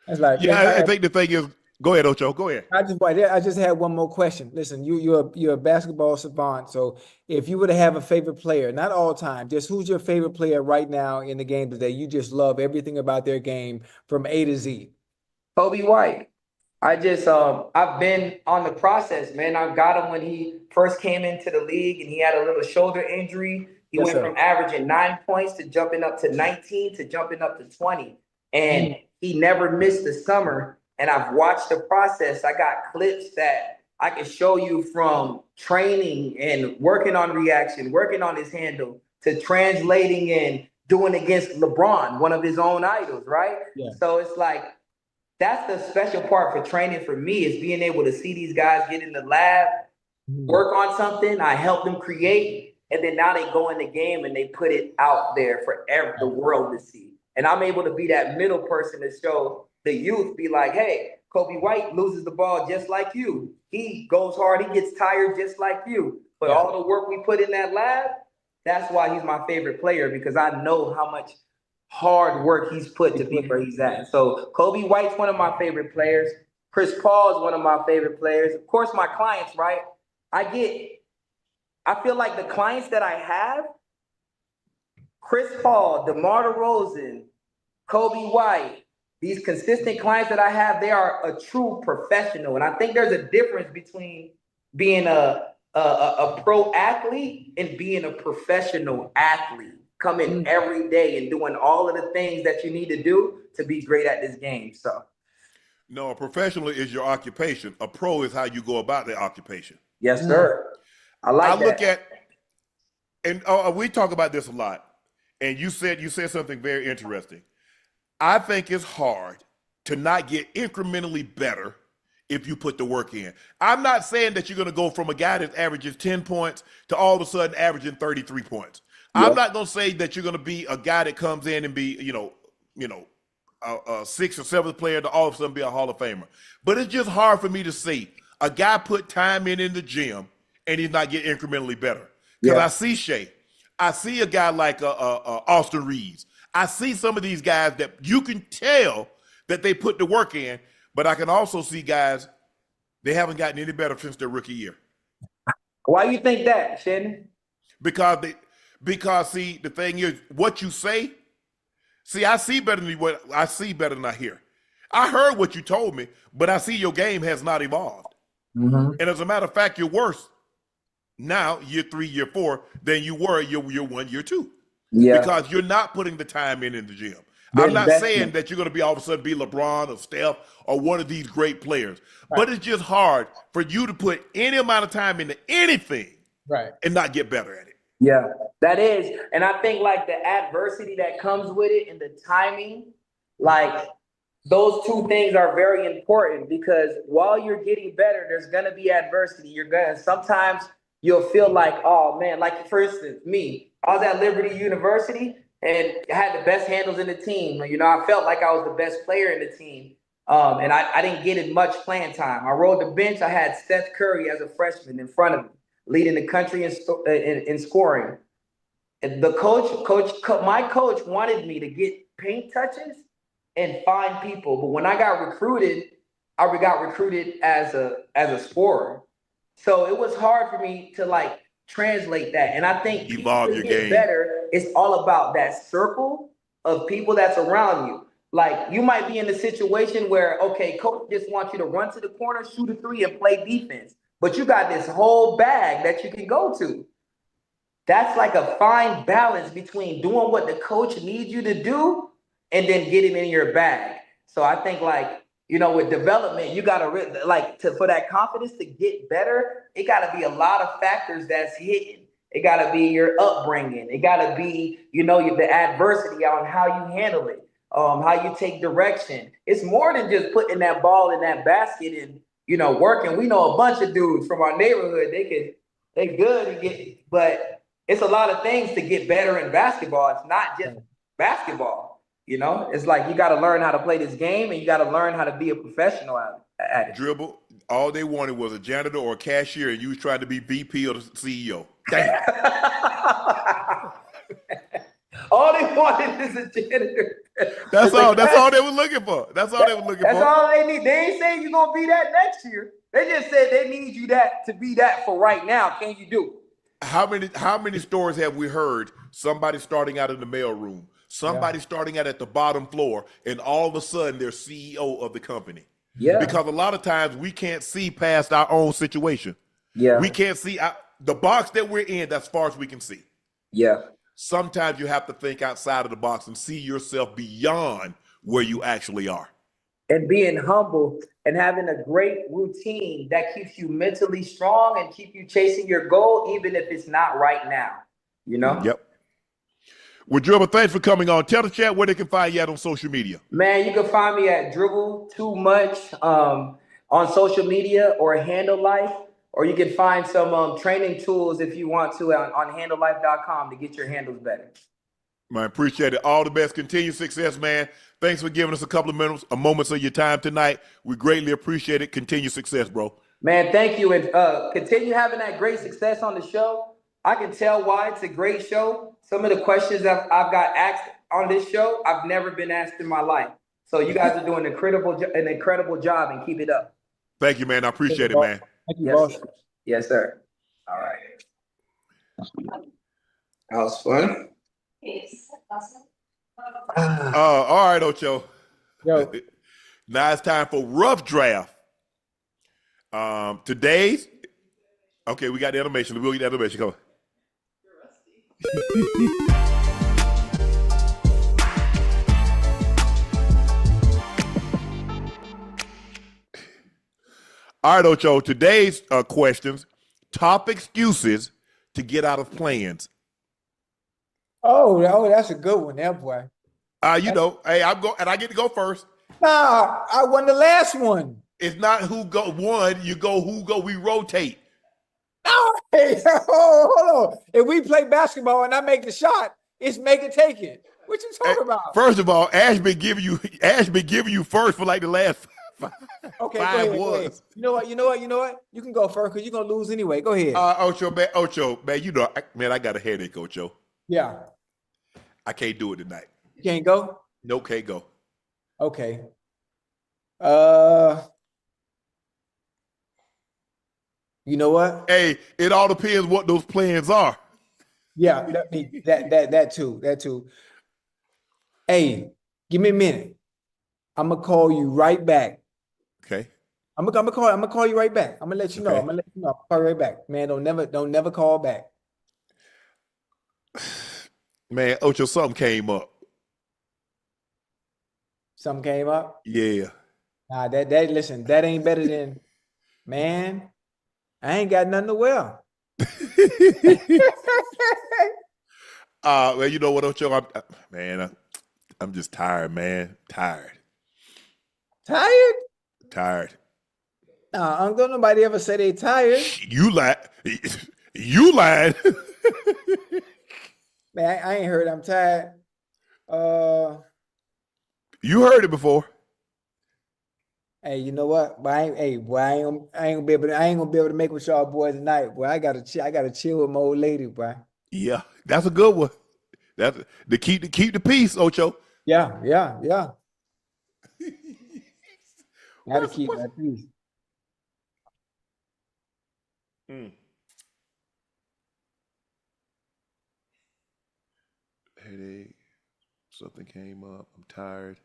It's like, I think the thing is, Go ahead, Ocho. Go ahead. I just had one more question. Listen, you're a basketball savant. So if you were to have a favorite player, not all time, just who's your favorite player right now in the game today? You just love everything about their game from A to Z. Kobe White. I just I've been on the process, man. I got him when he first came into the league and he had a little shoulder injury. He Yes, went sir. from averaging 9 points to jumping up to 19 to jumping up to 20. And he never missed the summer. And I've watched the process. I got clips that I can show you from training and working on reaction, working on his handle, to translating and doing against LeBron, one of his own idols, right? Yeah. So it's like, that's the special part for training for me, is being able to see these guys get in the lab, work on something. I help them create, and then now they go in the game and they put it out there for the world to see. And I'm able to be that middle person to show the youth, be like, hey, Kobe White loses the ball just like you. He goes hard, he gets tired just like you. But all the work we put in that lab, that's why he's my favorite player, because I know how much hard work he's put to be where he's at. So Kobe White's one of my favorite players. Chris Paul is one of my favorite players. Of course, my clients, right? I feel like the clients that I have, Chris Paul, DeMar DeRozan, Kobe White, these consistent clients that I have, they are a true professional. And I think there's a difference between being a pro athlete and being a professional athlete, coming every day and doing all of the things that you need to do to be great at this game. So, no, a professional is your occupation. A pro is how you go about the occupation. Yes, sir. I look at, and we talk about this a lot. And you said something very interesting. I think it's hard to not get incrementally better if you put the work in. I'm not saying that you're going to go from a guy that averages 10 points to all of a sudden averaging 33 points. I'm not going to say that you're going to be a guy that comes in and be, a sixth or seventh player to all of a sudden be a Hall of Famer. But it's just hard for me to see a guy put time in the gym and he's not getting incrementally better. Because I see Shea. I see a guy like Austin Reeves. I see some of these guys that you can tell that they put the work in, but I can also see guys, they haven't gotten any better since their rookie year. Why you think that, Shannon? Because see, the thing is, what you say, I see better than I hear. I heard what you told me, but I see your game has not evolved. And as a matter of fact, you're worse now, year 3, year 4, than you were year 1, year 2. Yeah. Because you're not putting the time in the gym. I'm not saying that you're going to be all of a sudden be LeBron or Steph or one of these great players, but it's just hard for you to put any amount of time into anything and not get better at it. Yeah, that is. And I think like the adversity that comes with it and the timing, like those two things are very important, because while you're getting better, there's going to be adversity. Sometimes you'll feel like, oh man, like for instance, me, I was at Liberty University and I had the best handles in the team. I felt like I was the best player in the team. And I didn't get as much playing time. I rode the bench. I had Steph Curry as a freshman in front of me, leading the country in scoring. And my coach wanted me to get paint touches and find people. But when I got recruited as a scorer. So it was hard for me to translate that. And I think evolve your game better. It's all about that circle of people that's around you. Like you might be in a situation where, okay, coach just wants you to run to the corner, shoot a 3 and play defense. But you got this whole bag that you can go to. That's like a fine balance between doing what the coach needs you to do and then getting in your bag. So I think with development, you got to, for that confidence to get better, it got to be a lot of factors that's hitting. It got to be your upbringing. It got to be, the adversity on how you handle it, how you take direction. It's more than just putting that ball in that basket and, working. We know a bunch of dudes from our neighborhood. They good but it's a lot of things to get better in basketball. It's not just basketball. It's like you got to learn how to play this game and you got to learn how to be a professional at it. Dribble, all they wanted was a janitor or a cashier, and you was trying to be VP or the CEO. Damn. All they wanted is a janitor. That's all. That's all they were looking for. That's all they were looking That's for. all they need. They ain't saying you're gonna be that next year. They just said they need you to be that for right now. Can you do it? How many stories have we heard? Somebody starting out in the mailroom, somebody starting out at the bottom floor, and all of a sudden they're CEO of the company. Yeah. Because a lot of times we can't see past our own situation. Yeah. We can't see the box that we're in. That's as far as we can see. Yeah. Sometimes you have to think outside of the box and see yourself beyond where you actually are. And being humble and having a great routine that keeps you mentally strong and keep you chasing your goal, even if it's not right now. You know? Yep. Well, Dribble, thanks for coming on. Tell the chat where they can find you at on social media. Man, you can find me at Dribble2Much on social media or Handle Life, or you can find some training tools if you want to on handlelife.com to get your handles better. Man, appreciate it. All the best. Continued success, man. Thanks for giving us a couple of moments of your time tonight. We greatly appreciate it. Continued success, bro. Man, thank you. And continue having that great success on the show. I can tell why it's a great show. Some of the questions I've got asked on this show, I've never been asked in my life. So you guys are doing an incredible job, and keep it up. Thank you, man. I appreciate it, man. Thank you, Yes, boss. sir. Yes, sir. All right. That was fun. All right, Ocho. Yo, Now it's time for rough draft. Today's okay. We got the animation. We'll get the animation. Come on. All right, Ocho. Today's questions: top excuses to get out of plans. oh, that's a good one, there, boy. You know, hey, and I get to go first. Nah, I won the last one. It's not who go one. You go who go. We rotate. No, hey, hold on. If we play basketball and I make the shot, it's make it take it. What you talking about? First of all, Ash been giving you first for like the last Okay, five go ahead. was. You know what? You can go first because you're gonna lose anyway. Go ahead. Ocho, man, you know, man, I got a headache, Ocho. Yeah. I can't do it tonight. You can't go? No, can't go. Okay. You know what? Hey, it all depends what those plans are. Yeah, that too. Hey, give me a minute. I'm gonna call you right back. Okay. I'm gonna call you right back. I'm gonna let you know. Okay. I'm gonna let you know. I'll call you right back. Man, don't never call back. Man, Ocho, something came up. Something came up. Yeah. Nah, listen, that ain't better than, man, I ain't got nothing to wear. Well, you know what, Ocho? I'm just tired, man. Tired. Tired? Nah, don't nobody ever say they tired. You lied. You lied. Man, I ain't heard I'm tired. You heard it before. Hey, you know what? But I ain't gonna be able to make with y'all boys tonight, boy. I gotta chill with my old lady, boy. Yeah, that's a good one. That's to keep the peace, Ocho. Yeah. Gotta keep that peace. Headache. Something came up. I'm tired.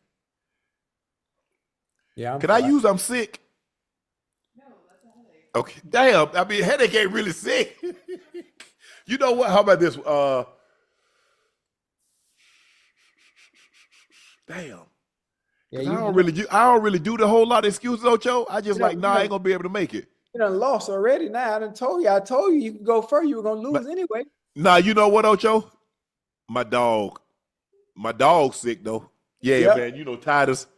Yeah. I'm sick? No, that's a headache. Okay. Damn. I mean, headache ain't really sick. You know what? How about this? Damn. Yeah, I don't really do the whole lot of excuses, Ocho. I just I ain't gonna be able to make it. You done lost already. Now I told you you could go first. You were gonna lose anyway. Nah, you know what, Ocho? My dog's sick though. Yeah, Yep. man. You know, Titus,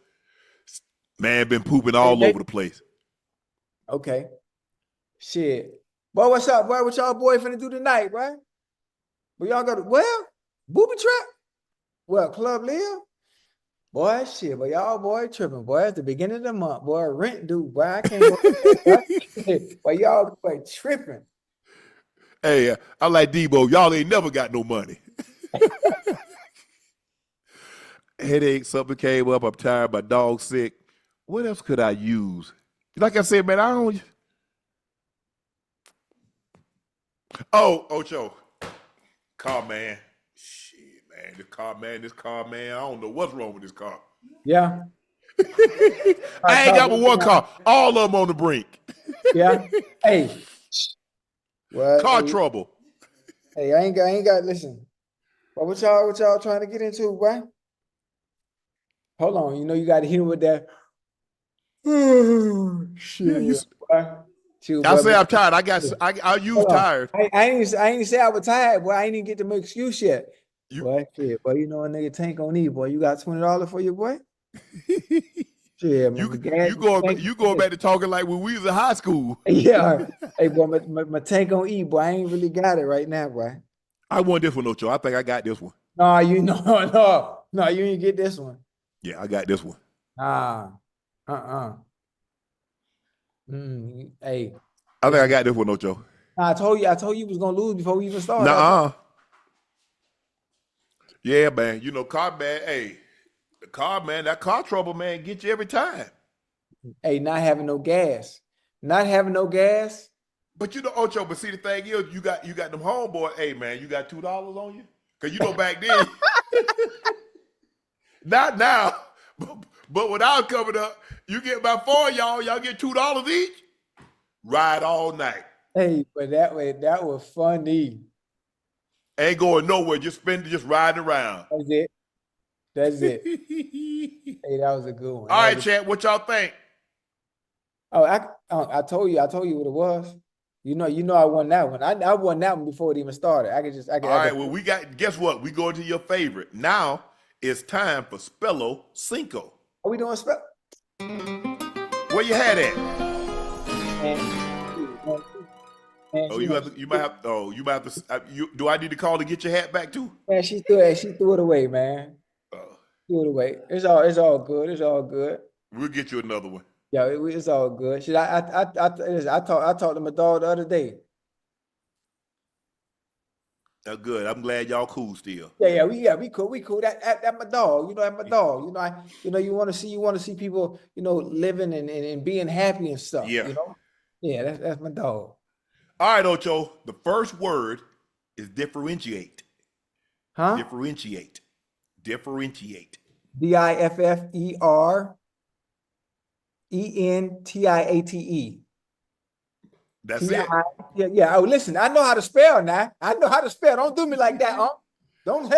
man, been pooping all over the place. Okay. Shit. Boy, what's up, boy? What y'all boy finna do tonight, boy? But y'all got booby trap? Well, Club Live? Boy, shit, but y'all boy tripping, boy. At the beginning of the month, boy, rent due, boy. I can't go. Boy, y'all boy tripping. Hey, I like Debo. Y'all ain't never got no money. Headache, something came up. I'm tired. My dog's sick. What else could I use? Like I said, man, I don't. Oh, Ocho. Car man. Shit, man. This car man. I don't know what's wrong with this car. Yeah. I ain't got but one car. All of them on the brink. Yeah. Hey. Well, Car hey, trouble. hey, I ain't got. Listen. Well, what y'all trying to get into, boy? Hold on. You know you got to hit with that. Shit. Yeah, boy. Chill, I boy, say but- I'm tired. I use Hold on. tired. I ain't say I was tired, boy. I ain't even get to make excuse yet. You- Boy, shit, boy, you know a nigga tank on E, boy. You got $20 for you, boy? Shit, man. You going back to talking like when we was in high school. Yeah. Hey, boy, my tank on E, boy. I ain't really got it right now, boy. I won this one, Ocho. I think I got this one. No, you ain't get this one. Yeah, I got this one. Hey, I think I got this one, Ocho. I told you was gonna lose before we even started. Nuh-uh. Yeah, man. You know, car man, hey, the car man, that car trouble, man, get you every time. Hey, not having no gas. Not having no gas. But you know, Ocho, but see the thing is, you got them homeboy, hey man, you got $2 on you? Cause you know back then, not now, but when I was coming up, you get about 4 of y'all get $2 each, ride all night. Hey, but that was funny. Ain't going nowhere, just riding around. That's it. Hey, that was a good one. All right, Chad, what y'all think? Oh, I told you what it was. You know I won that one. I won that one before it even started. All right, well, guess what? We going to your favorite. Now it's time for Spello Cinco. Are we doing spell? Where you had at? You might have to. Do I need to call to get your hat back too? Man, she threw it away, man. Threw it away. It's all good. It's all good. We'll get you another one. Yeah, it's all good. Shit, I talked to my dog the other day. Good. I'm glad y'all cool still. Yeah, we cool. That my dog. You know, that my dog. You want to see people, living and being happy and stuff. Yeah. You know? Yeah, that's my dog. All right, Ocho. The first word is differentiate. Huh? Differentiate. DIFFERENTIATE. That's it. Yeah. Oh, listen, I know how to spell now. I know how to spell. Don't do me like that, huh? Don't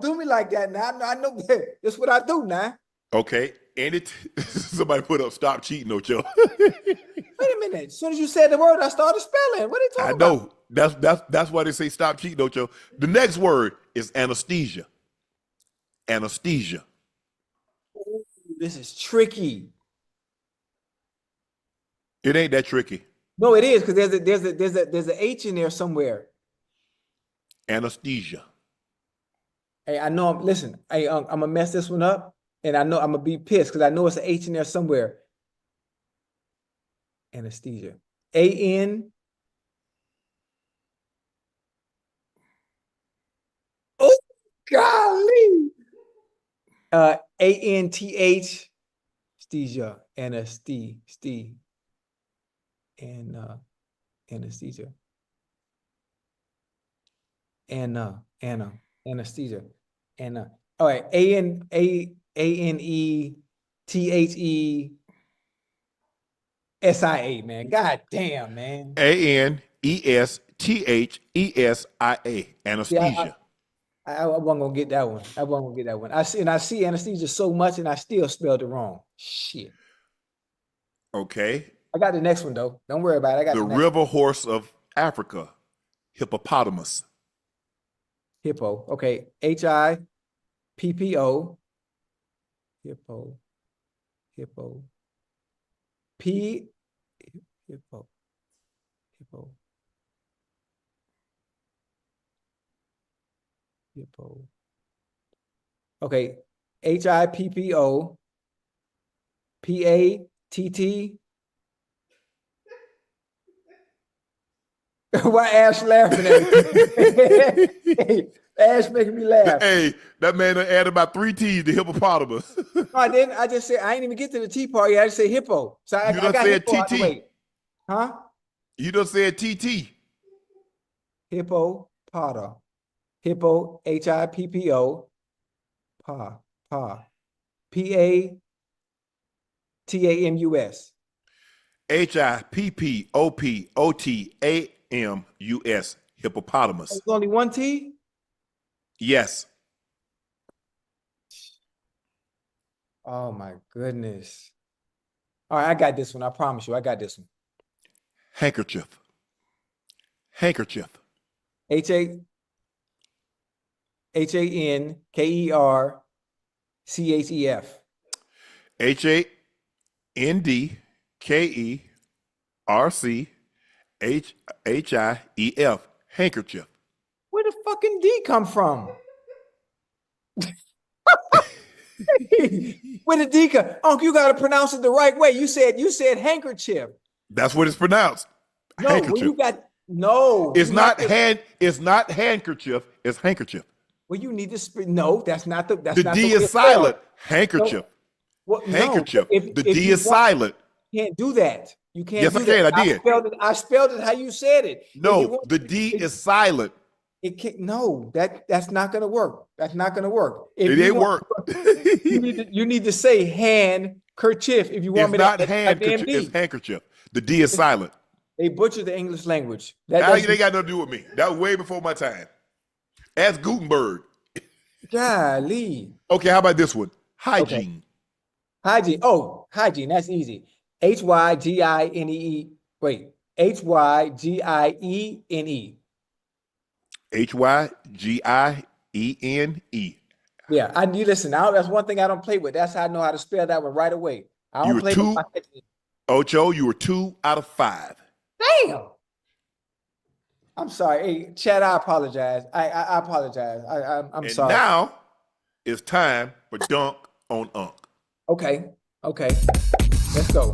do me like that now. I know that's what I do now. Okay. Somebody put up stop cheating, Ocho. Wait a minute. As soon as you said the word, I started spelling. What are you talking about? I know. That's why they say stop cheating, Ocho. The next word is anesthesia. Anesthesia. Ooh, this is tricky. It ain't that tricky. No, it is, because there's a H in there somewhere. Anesthesia. Hey, I know. Listen, hey, I'm gonna mess this one up, and I know I'm gonna be pissed because I know it's an H in there somewhere. Anesthesia. A-N. Oh, golly. A-N-T-H. Anesthesia. Anesthesia. And anesthesia. Anesthesia. All right. A-N-E-T-H-E-S-I-A, man. God damn, man. A-N-E-S-T-H-E-S-I-A. Anesthesia. I wasn't gonna get that one. I see anesthesia so much, and I still spelled it wrong. Shit. Okay. I got the next one though. Don't worry about it. I got the river horse of Africa, hippopotamus. Hippo. Okay. H-I-P-P-O. Hippo. P. Hippo. Okay. Hippo. P-A-T-T. Why Ash laughing at me? Ash making me laugh. Hey, that man done added about 3 T's to hippopotamus. No, I didn't. I just said I ain't even get to the T part yet. I just say hippo. So I You done got said hippo out the TT. way. Huh? You done said TT. Hippo potter. Hippo HIPPO. Pa. PATAMUS. HIPPOPOTAMUS. Hippopotamus. There's only one T? Yes. Oh my goodness. All right, I got this one. I promise you, I got this one. Handkerchief. Handkerchief. HANKERCHEF. HANDKERCHHIEF. Handkerchief. Where the fucking D come from? Where the D come? Unc, you gotta pronounce it the right way. You said handkerchief. That's what it's pronounced. No, Handkerchief. well, you got no. It's not handkerchief, it's handkerchief. Well, you need to no, that's not the The not D way is it's spelled. silent. Handkerchief. Well, no, Handkerchief. if The D you is want- silent. You can't do that. You can't Yes, do I can. that. I did. I spelled it how you said it. If you No, want- the D is silent. It can't, no, that's not gonna work. That's not gonna work. If It you ain't want- work. you need to say handkerchief if you want It's me not to handkerchief, it's handkerchief. The D is silent. They butchered the English language. That How doesn't- they got nothing to do with me? That was way before my time. Ask Gutenberg. Golly. Okay, how about this one? Hygiene. Hygiene. Oh, hygiene. That's easy. HYGINE. Wait. HYGIENE. HYGIENE. Yeah, you listen. That's one thing I don't play with. That's how I know how to spell that one right away. I You don't were play two. with my Ocho, you were 2 out of 5. Damn. I'm sorry. Hey, Chad, I apologize. I apologize. I'm And sorry. now it's time for Dunk on Unc. Okay. Let's go.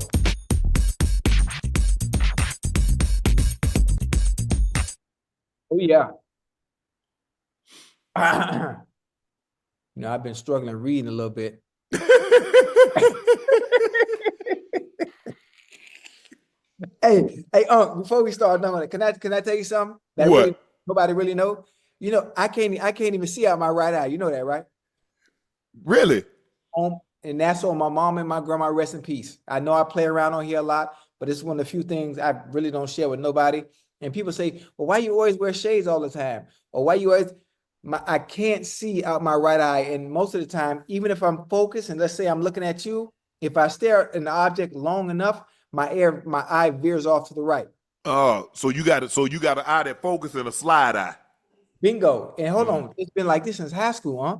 Oh yeah. I've been struggling reading a little bit. Hey, Unc, before we start doing it, can I tell you something that What? really, nobody really know? I can't even see out my right eye. You know that, right? Really? And that's on my mom and my grandma, rest in peace. I know I play around on here a lot, but it's one of the few things I really don't share with nobody. And people say, well, why you always wear shades all the time? Or why you always, I can't see out my right eye. And most of the time, even if I'm focused and let's say I'm looking at you, if I stare at an object long enough, my eye veers off to the right. Oh, so you got an eye that focus and a slide eye. Bingo. And hold on, it's been like this since high school, huh?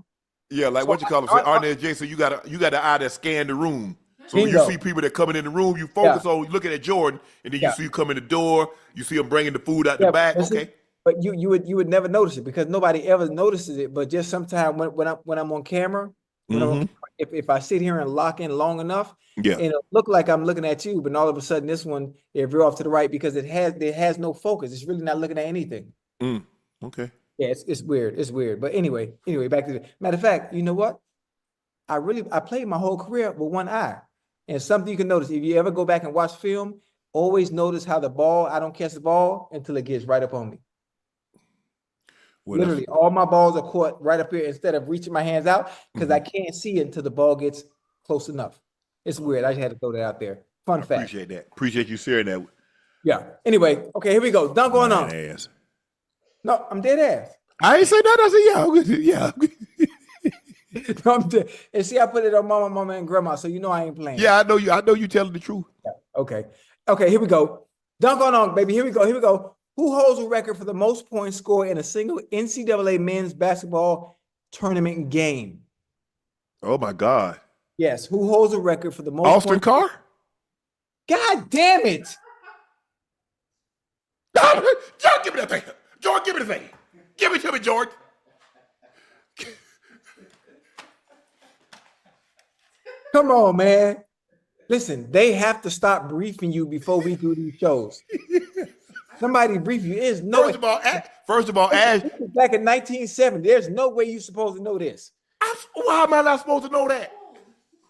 Yeah, like So what you call it? Arnett Jason, you got an eye that scan the room. So when you Bingo. see people that coming in the room, you focus on looking at Jordan, and then you see you come in the door, you see him bringing the food out the back. But Okay. But you would never notice it because nobody ever notices it. But just sometimes when I'm on camera, if I sit here and lock in long enough, and it'll look like I'm looking at you, but all of a sudden this one it veer off to the right because it has no focus. It's really not looking at anything. Okay. Yeah, it's weird. It's weird. But anyway, back to the matter of fact, you know what? I played my whole career with one eye. And something you can notice, if you ever go back and watch film, always notice how I don't catch the ball until it gets right up on me. Well, Literally, all my balls are caught right up here instead of reaching my hands out because I can't see it until the ball gets close enough. It's weird. I just had to throw that out there. Fun fact. Appreciate that. Appreciate you sharing that. Yeah. Anyway, okay, here we go. Dunk on on. Ass. No, I'm dead ass. I ain't say nothing. I said, yeah. No, I'm dead. And see, I put it on mama, and grandma, so you know I ain't playing. Yeah, I know you telling the truth. Yeah. Okay, here we go. Dunk on, baby. Here we go. Who holds a record for the most points scored in a single NCAA men's basketball tournament game? Oh my God. Yes, who holds a record for the most Austin points? Carr? God damn it. Jordan, give me that thing. Jordan, give me the thing. Give it to me, Jordan. Come on, man. Listen, they have to stop briefing you before we do these shows. Somebody brief you. Is no. First of all, Ash, back in 1970. There's no way you're supposed to know this. Why am I not supposed to know that?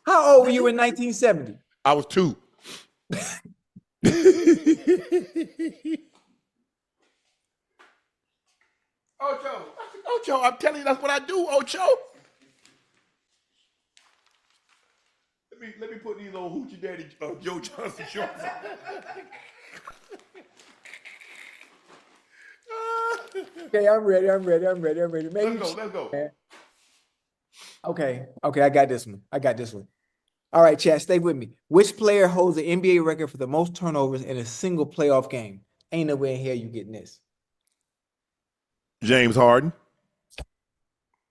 How old were you in 1970? I was 2. Ocho, I'm telling you, that's what I do, Ocho. Let me put these old hoochie daddy Joe Johnson shorts on. Okay, I'm ready. Man, Let's go. Man. Okay, I got this one. All right, chat, stay with me. Which player holds the NBA record for the most turnovers in a single playoff game? Ain't nowhere in here you getting this. James Harden.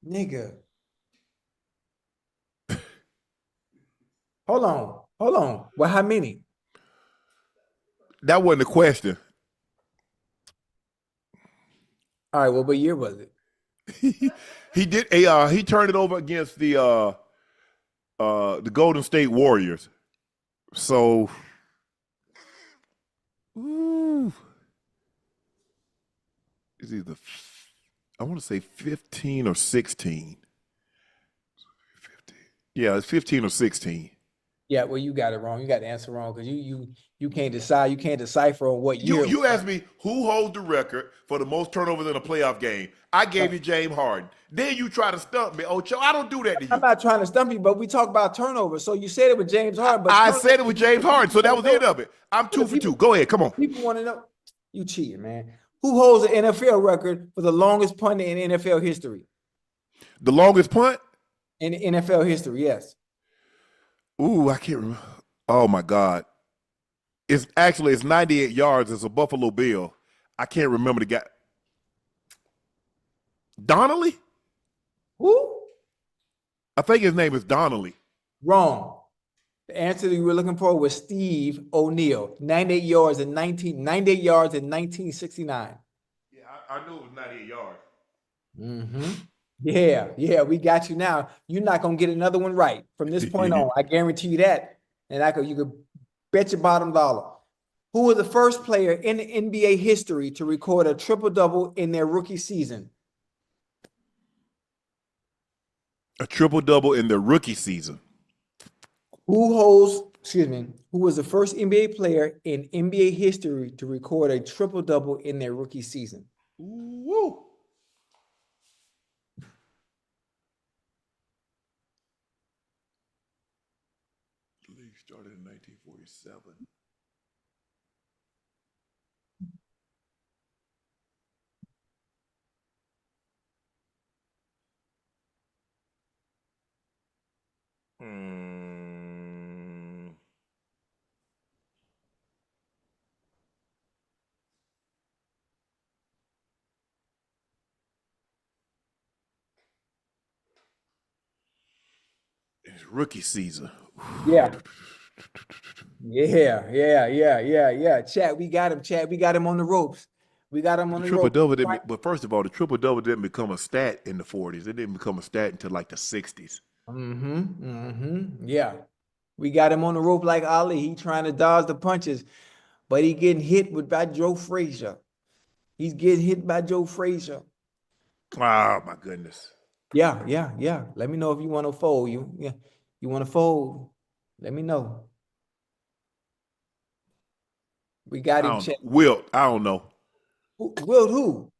Nigga. Hold on. Well, how many? That wasn't a question. All right, well, what year was it? He did he turned it over against the Golden State Warriors. So it's either I want to say 15 or 16. 15. Yeah, it's 15 or 16. Yeah, well, you got it wrong. You got the answer wrong because you can't decide. You can't decipher on what year. You asked me who holds the record for the most turnovers in a playoff game. I gave you James Harden. Then you try to stump me, Ocho. I don't do that to you. I'm not trying to stump you, but we talk about turnovers. So you said it with James Harden. But I said it with James Harden, so that was the end of it. I'm 2 for 2. Go ahead, come on. People want to know. You cheating, man. Who holds the NFL record for the longest punt in NFL history? The longest punt? In NFL history, yes. Ooh, I can't remember. Oh, my God. It's 98 yards. It's a Buffalo Bill. I can't remember the guy. Donnelly? Who? I think his name is Donnelly. Wrong. The answer that you were looking for was Steve O'Neal. 98 yards in 1969. Yeah, I knew it was 98 yards. Mm-hmm. Yeah, we got you now. You're not gonna get another one right from this point on. I guarantee you that. And you could bet your bottom dollar. Who was the first player in the NBA history to record a triple-double in their rookie season? A triple-double in their rookie season. Who was the first NBA player in NBA history to record a triple-double in their rookie season? Woo. The league started in 1947. It's rookie season. Yeah. Chad, we got him. Chad, we got him on the ropes. Triple-double didn't, but first of all, the triple-double didn't become a stat in the 40s. It didn't become a stat until like the 60s. Yeah. We got him on the rope like Ali. He trying to dodge the punches, but he getting hit by Joe Frazier. He's getting hit by Joe Frazier. Oh, my goodness. Yeah. Let me know if you want to fold. You want to fold? Let me know. We got him. Wilt, I don't know. Wilt who?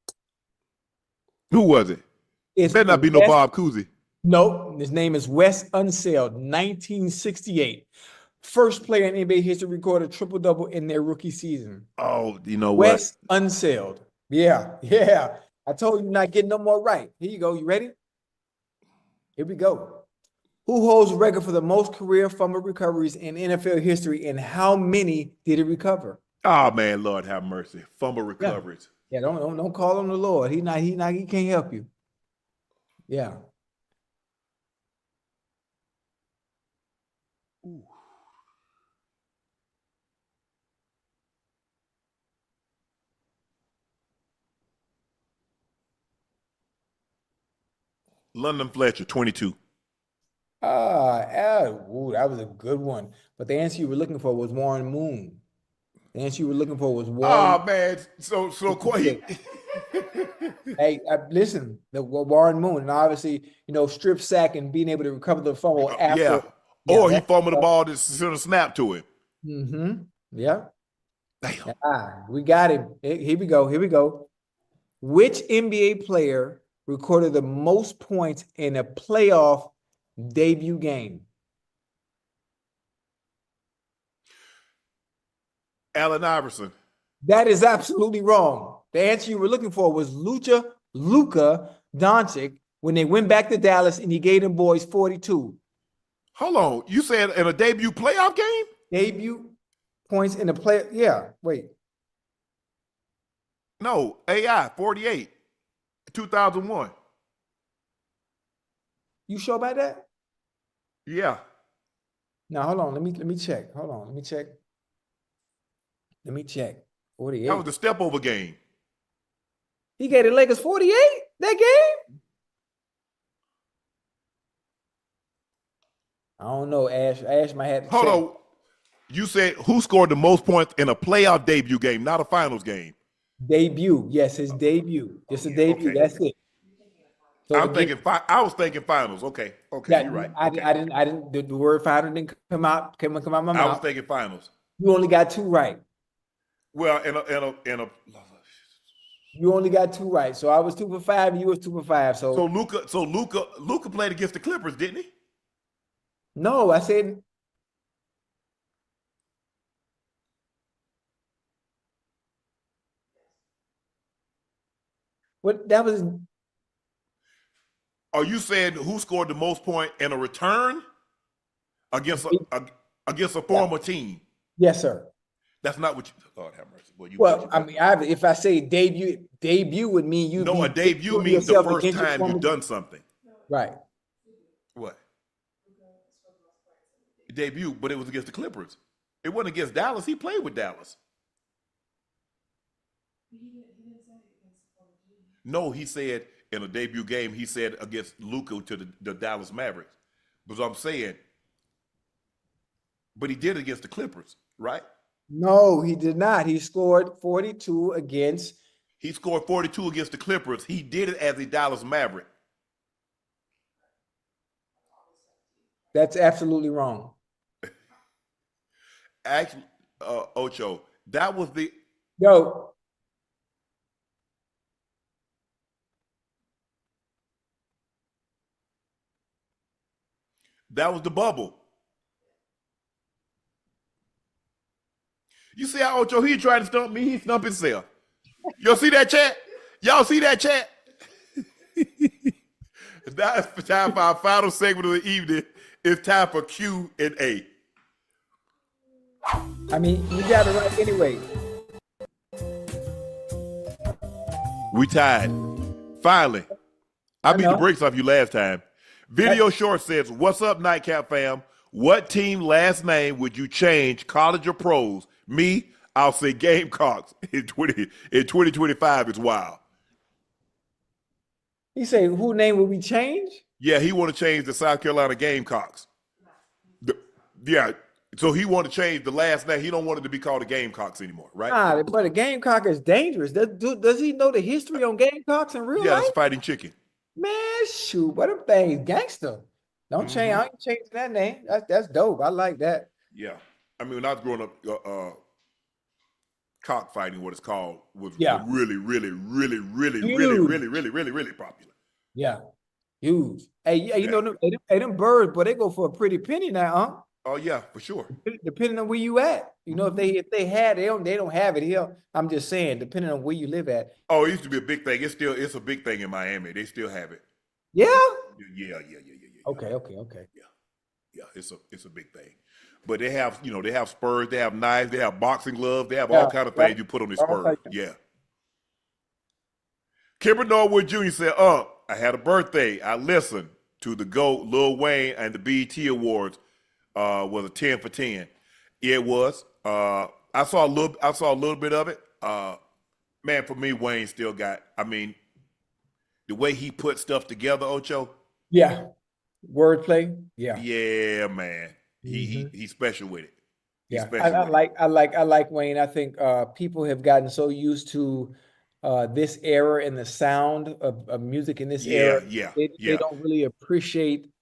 Who was it? It better not be no Bob Cousy. No, his name is Wes Unseld, 1968. First player in NBA history to record a triple-double in their rookie season. Oh, you know what? Wes Unseld. Yeah. I told you you're not getting no more right. Here you go. You ready? Here we go. Who holds the record for the most career fumble recoveries in NFL history, and how many did he recover? Oh man, Lord have mercy. Fumble recoveries. Yeah, don't call him the Lord. He can't help you. Yeah. Ooh. London Fletcher, 22. That was a good one. But the answer you were looking for was Warren Moon. The answer you were looking for was Warren. Oh man, so Quay. Hey, listen, the Warren Moon, and obviously, strip sack and being able to recover the fumble after. Yeah. Or he fumbled the ball to sort of snap to him. Mm-hmm. Yeah. Damn. We got him. Here we go. Here we go. Which NBA player recorded the most points in a playoff debut game? Allen Iverson. That is absolutely wrong. The answer you were looking for was Luka Doncic when they went back to Dallas and he gave them boys 42. Hold on. You said in a debut playoff game? Debut points in the play. Yeah, wait. No, AI 48, 2001. You sure about that? Yeah. Now hold on. Let me check. Hold on. Let me check. 48. That was the step over game. He gave the Lakers 48 that game? I don't know, Ash. Ash might have to Hold check. on. You said who scored the most points in a playoff debut game, not a finals game? Debut. Yes, his debut. Just a debut. Okay. That's it. So I was thinking finals. Okay. Okay, yeah, you're right. I Okay. didn't the word final didn't come out my I was mouth. thinking finals. You only got two right. Well, You only got two right. So I was 2 for 5, you was 2 for 5. so Luka played against the Clippers, didn't he? No, I said what that was. Are you saying who scored the most point in a return against a former team? Yes, sir. That's not what you. Lord have mercy. Well, I mean, if I say debut would mean you. No, a debut means the first time you've done something. Right. What? Debut, but it was against the Clippers. It wasn't against Dallas. He played with Dallas. No, he said in a debut game, he said against Luka to the Dallas Mavericks. But I'm saying, but he did it against the Clippers, right? No, he did not. He scored 42 against. He scored 42 against the Clippers. He did it as a Dallas Maverick. That's absolutely wrong. Actually, Ocho, that was the. Yo. That was the bubble. You see how Ocho, he tried to stump me, he stumped himself. Y'all see that chat? Y'all see that chat? That's time for our final segment of the evening. It's time for Q and A. I mean, you got it right anyway. We tied. Finally. I beat the brakes off you last time. Video Short says, what's up, Nightcap fam? What team last name would you change, college or pros? Me, I'll say Gamecocks in 2025 is wild. He say, who name will we change? Yeah, he want to change the South Carolina Gamecocks. Yeah, so he want to change the last name. He don't want it to be called the Gamecocks anymore, right? Nah, but a Gamecock is dangerous. Does he know the history on Gamecocks in real Yeah, life? it's fighting chicken. Man, shoot, what them things gangster. Don't change. I ain't changing that name. That's dope. I like that. Yeah, I mean, when I was growing up, cockfighting, what it's called, was really popular. Yeah, huge. Hey, yeah, you know, them birds, but they go for a pretty penny now, huh? Oh yeah, for sure. Depending on where you at, you know, if they had, they don't have it here. I'm just saying, depending on where you live at. Oh, it used to be a big thing. It's a big thing in Miami. They still have it. Yeah. Yeah. Okay. Yeah, it's a big thing. But they have, they have spurs, they have knives, they have boxing gloves, they have all kind of things you put on the spurs. Yeah. Kimber Norwood Jr. said, I had a birthday. I listened to the GOAT, Lil Wayne, and the BET Awards. Was a 10 for 10. Yeah, it was. I saw a little bit of it. Man, for me, Wayne still got, the way he put stuff together, Ocho. Yeah. Wordplay. Yeah. Yeah, man. He's special with it. I like Wayne. I think people have gotten so used to this era and the sound of music in this era. They don't really appreciate.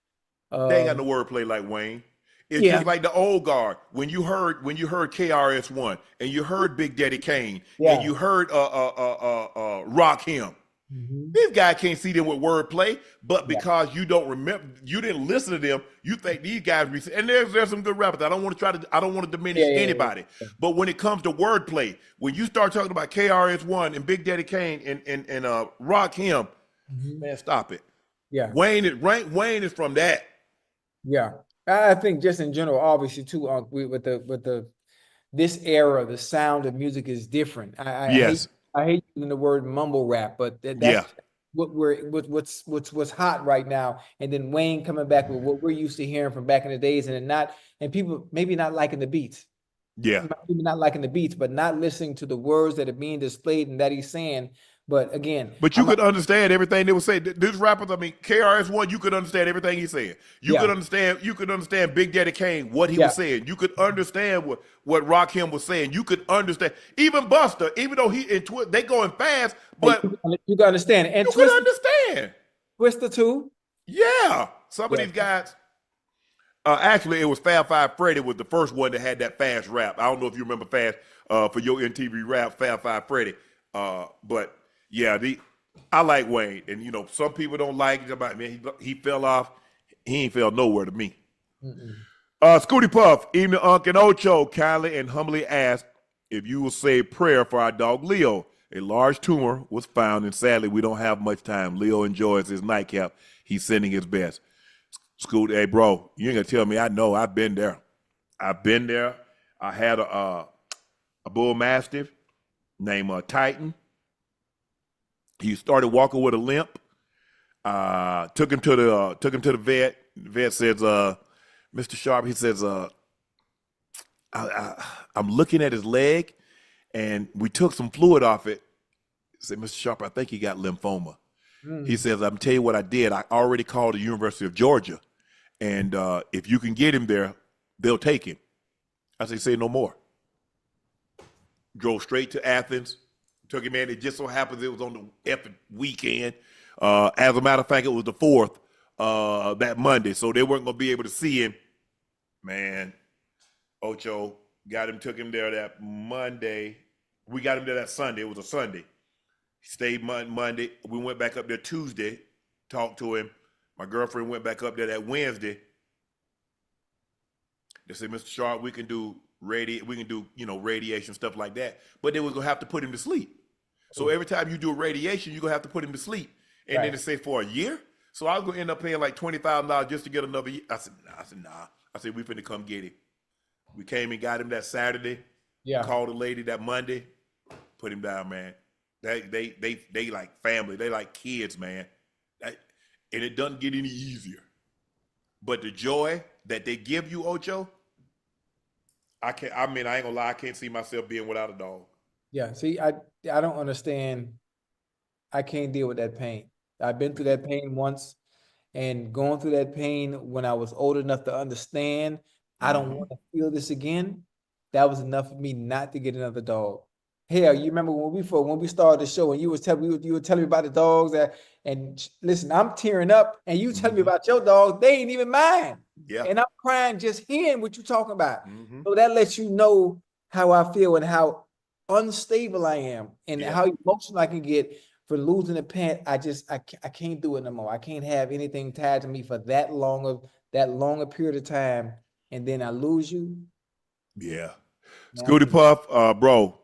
They ain't got no wordplay like Wayne. It's Yeah. just like the old guard. When you heard KRS-One and you heard Big Daddy Kane and you heard Rock Him. This guy can't see them with wordplay, but because you don't remember, you didn't listen to them, you think these guys be, and there's some good rappers. I don't want to diminish anybody. But when it comes to wordplay, when you start talking about KRS-One and Big Daddy Kane and Rock Him, man, stop it. Yeah. Wayne is from that. Yeah. I think just in general, obviously too, with this era, the sound of music is different. I hate using the word mumble rap, but that's what's hot right now. And then Wayne coming back with what we're used to hearing from back in the days, and people maybe not liking the beats. Yeah. Maybe not liking the beats, but not listening to the words that are being displayed and that he's saying. But again, you could understand everything they were saying. This rappers, I mean, KRS-One, you could understand everything he's saying. You could understand Big Daddy Kane, what he was saying. You could understand what Rock Him was saying. You could understand even Buster, even though they going fast, but you can understand it. And you could understand Twister too. Yeah, some of these guys. Actually, it was Fab Five Freddy was the first one that had that fast rap. I don't know if you remember fast for your MTV rap, Fab Five Freddy, but. Yeah, I like Wayne, and some people don't like it. About man, he fell off. He ain't fell nowhere to me. Scooty Puff, evening Unc and Ocho, kindly and humbly ask if you will say a prayer for our dog Leo. A large tumor was found, and sadly we don't have much time. Leo enjoys his nightcap. He's sending his best. Scoot, hey bro, you ain't gonna tell me I know. I've been there. I had a bull mastiff named Titan. He started walking with a limp. Took him to the vet. The vet says, Mr. Sharpe, he says, I'm looking at his leg, and we took some fluid off it. He said, Mr. Sharpe, I think he got lymphoma. He says, I'm tell you what I did. I already called the University of Georgia, and if you can get him there, they'll take him. I say no more. Drove straight to Athens. Took him in. It just so happens it was on the effing weekend. As a matter of fact, it was the 4th that Monday, so they weren't going to be able to see him. Man, Ocho got him, took him there that Monday. We got him there that Sunday. It was a Sunday. He stayed Monday. We went back up there Tuesday, talked to him. My girlfriend went back up there that Wednesday. They said, Mr. Sharpe, we can do radiation, stuff like that. But they was going to have to put him to sleep. So every time you do radiation, you're going to have to put him to sleep. And then they say for a year. So I was going to end up paying like $20,000 just to get another year. I said, nah. I said, we finna come get him. We came and got him that Saturday. Yeah. Called the lady that Monday. Put him down, man. They like family. They like kids, man. And it doesn't get any easier. But the joy that they give you, Ocho, I ain't gonna lie, I can't see myself being without a dog. Yeah, see, I don't understand. I can't deal with that pain. I've been through that pain once, and going through that pain when I was old enough to understand, I don't want to feel this again. That was enough for me not to get another dog. Hell, you remember when we started the show and you were telling me about the dogs and listen, I'm tearing up and you telling me about your dogs, they ain't even mine. Yeah. And I'm crying just hearing what you're talking about. So that lets you know how I feel and how unstable I am and how emotional I can get for losing a pet. I can't do it no more. I can't have anything tied to me for that long a period of time, and then I lose you. Yeah. Scooty Puff, bro.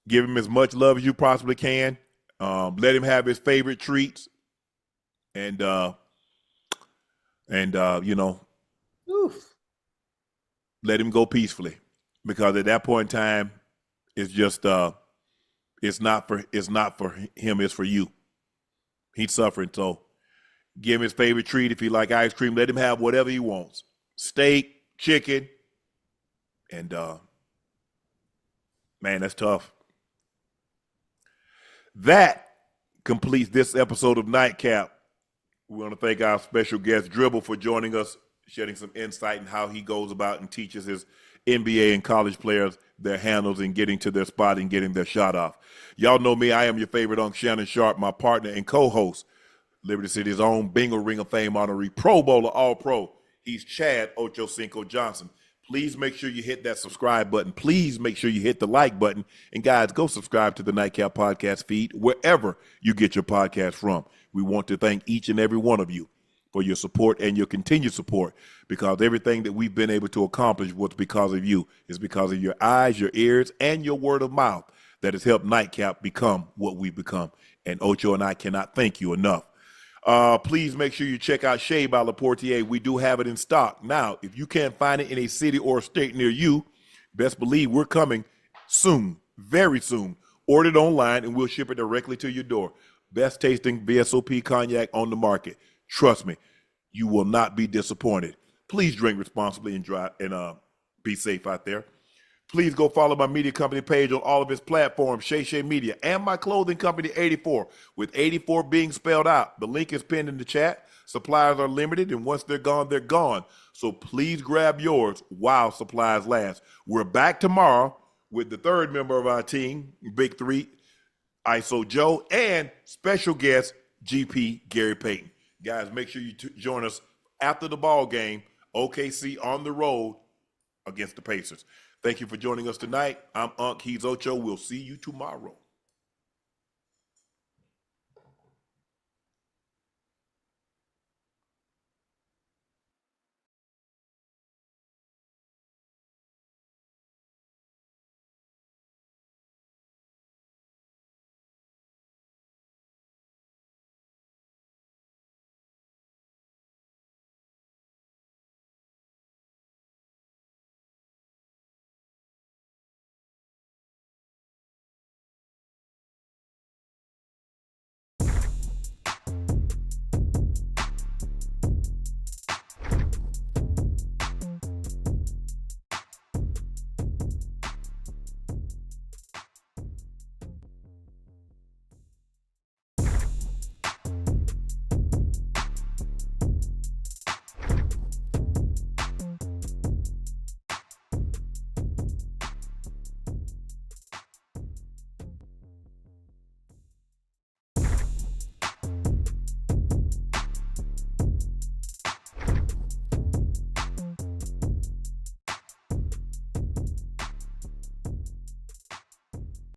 Give him as much love as you possibly can. Let him have his favorite treats, and let him go peacefully, because at that point in time, it's just it's not for him. It's for you. He's suffering, so give him his favorite treat. If he like ice cream, let him have whatever he wants: steak, chicken, and man, that's tough. That completes this episode of Nightcap. We want to thank our special guest Dribble for joining us shedding some insight in how he goes about and teaches his NBA and college players their handles and getting to their spot and getting their shot off. Y'all know me. I am your favorite Unc Shannon Sharpe, my partner and co-host, Liberty City's own Bengal Ring of Fame honoree, Pro Bowler, All-Pro. He's Chad Ochocinco Johnson. Please make sure you hit that subscribe button. Please make sure you hit the like button. And guys, go subscribe to the Nightcap podcast feed wherever you get your podcast from. We want to thank each and every one of you for your support and your continued support, because everything that we've been able to accomplish was because of you. It's because of your eyes, your ears, and your word of mouth that has helped Nightcap become what we've become. And Ocho and I cannot thank you enough. Please make sure you check out Shea by Laportier. We do have it in stock. Now, if you can't find it in a city or a state near you, best believe we're coming soon, very soon. Order it online and we'll ship it directly to your door. Best tasting VSOP cognac on the market. Trust me, you will not be disappointed. Please drink responsibly and be safe out there. Please go follow my media company page on all of its platforms, Shay Media, and my clothing company, 84, with 84 being spelled out. The link is pinned in the chat. Supplies are limited, and once they're gone, they're gone. So please grab yours while supplies last. We're back tomorrow with the third member of our team, Big Three, ISO Joe, and special guest, GP Gary Payton. Guys, make sure you join us after the ball game, OKC on the road against the Pacers. Thank you for joining us tonight. I'm Unc, he's Ocho. We'll see you tomorrow.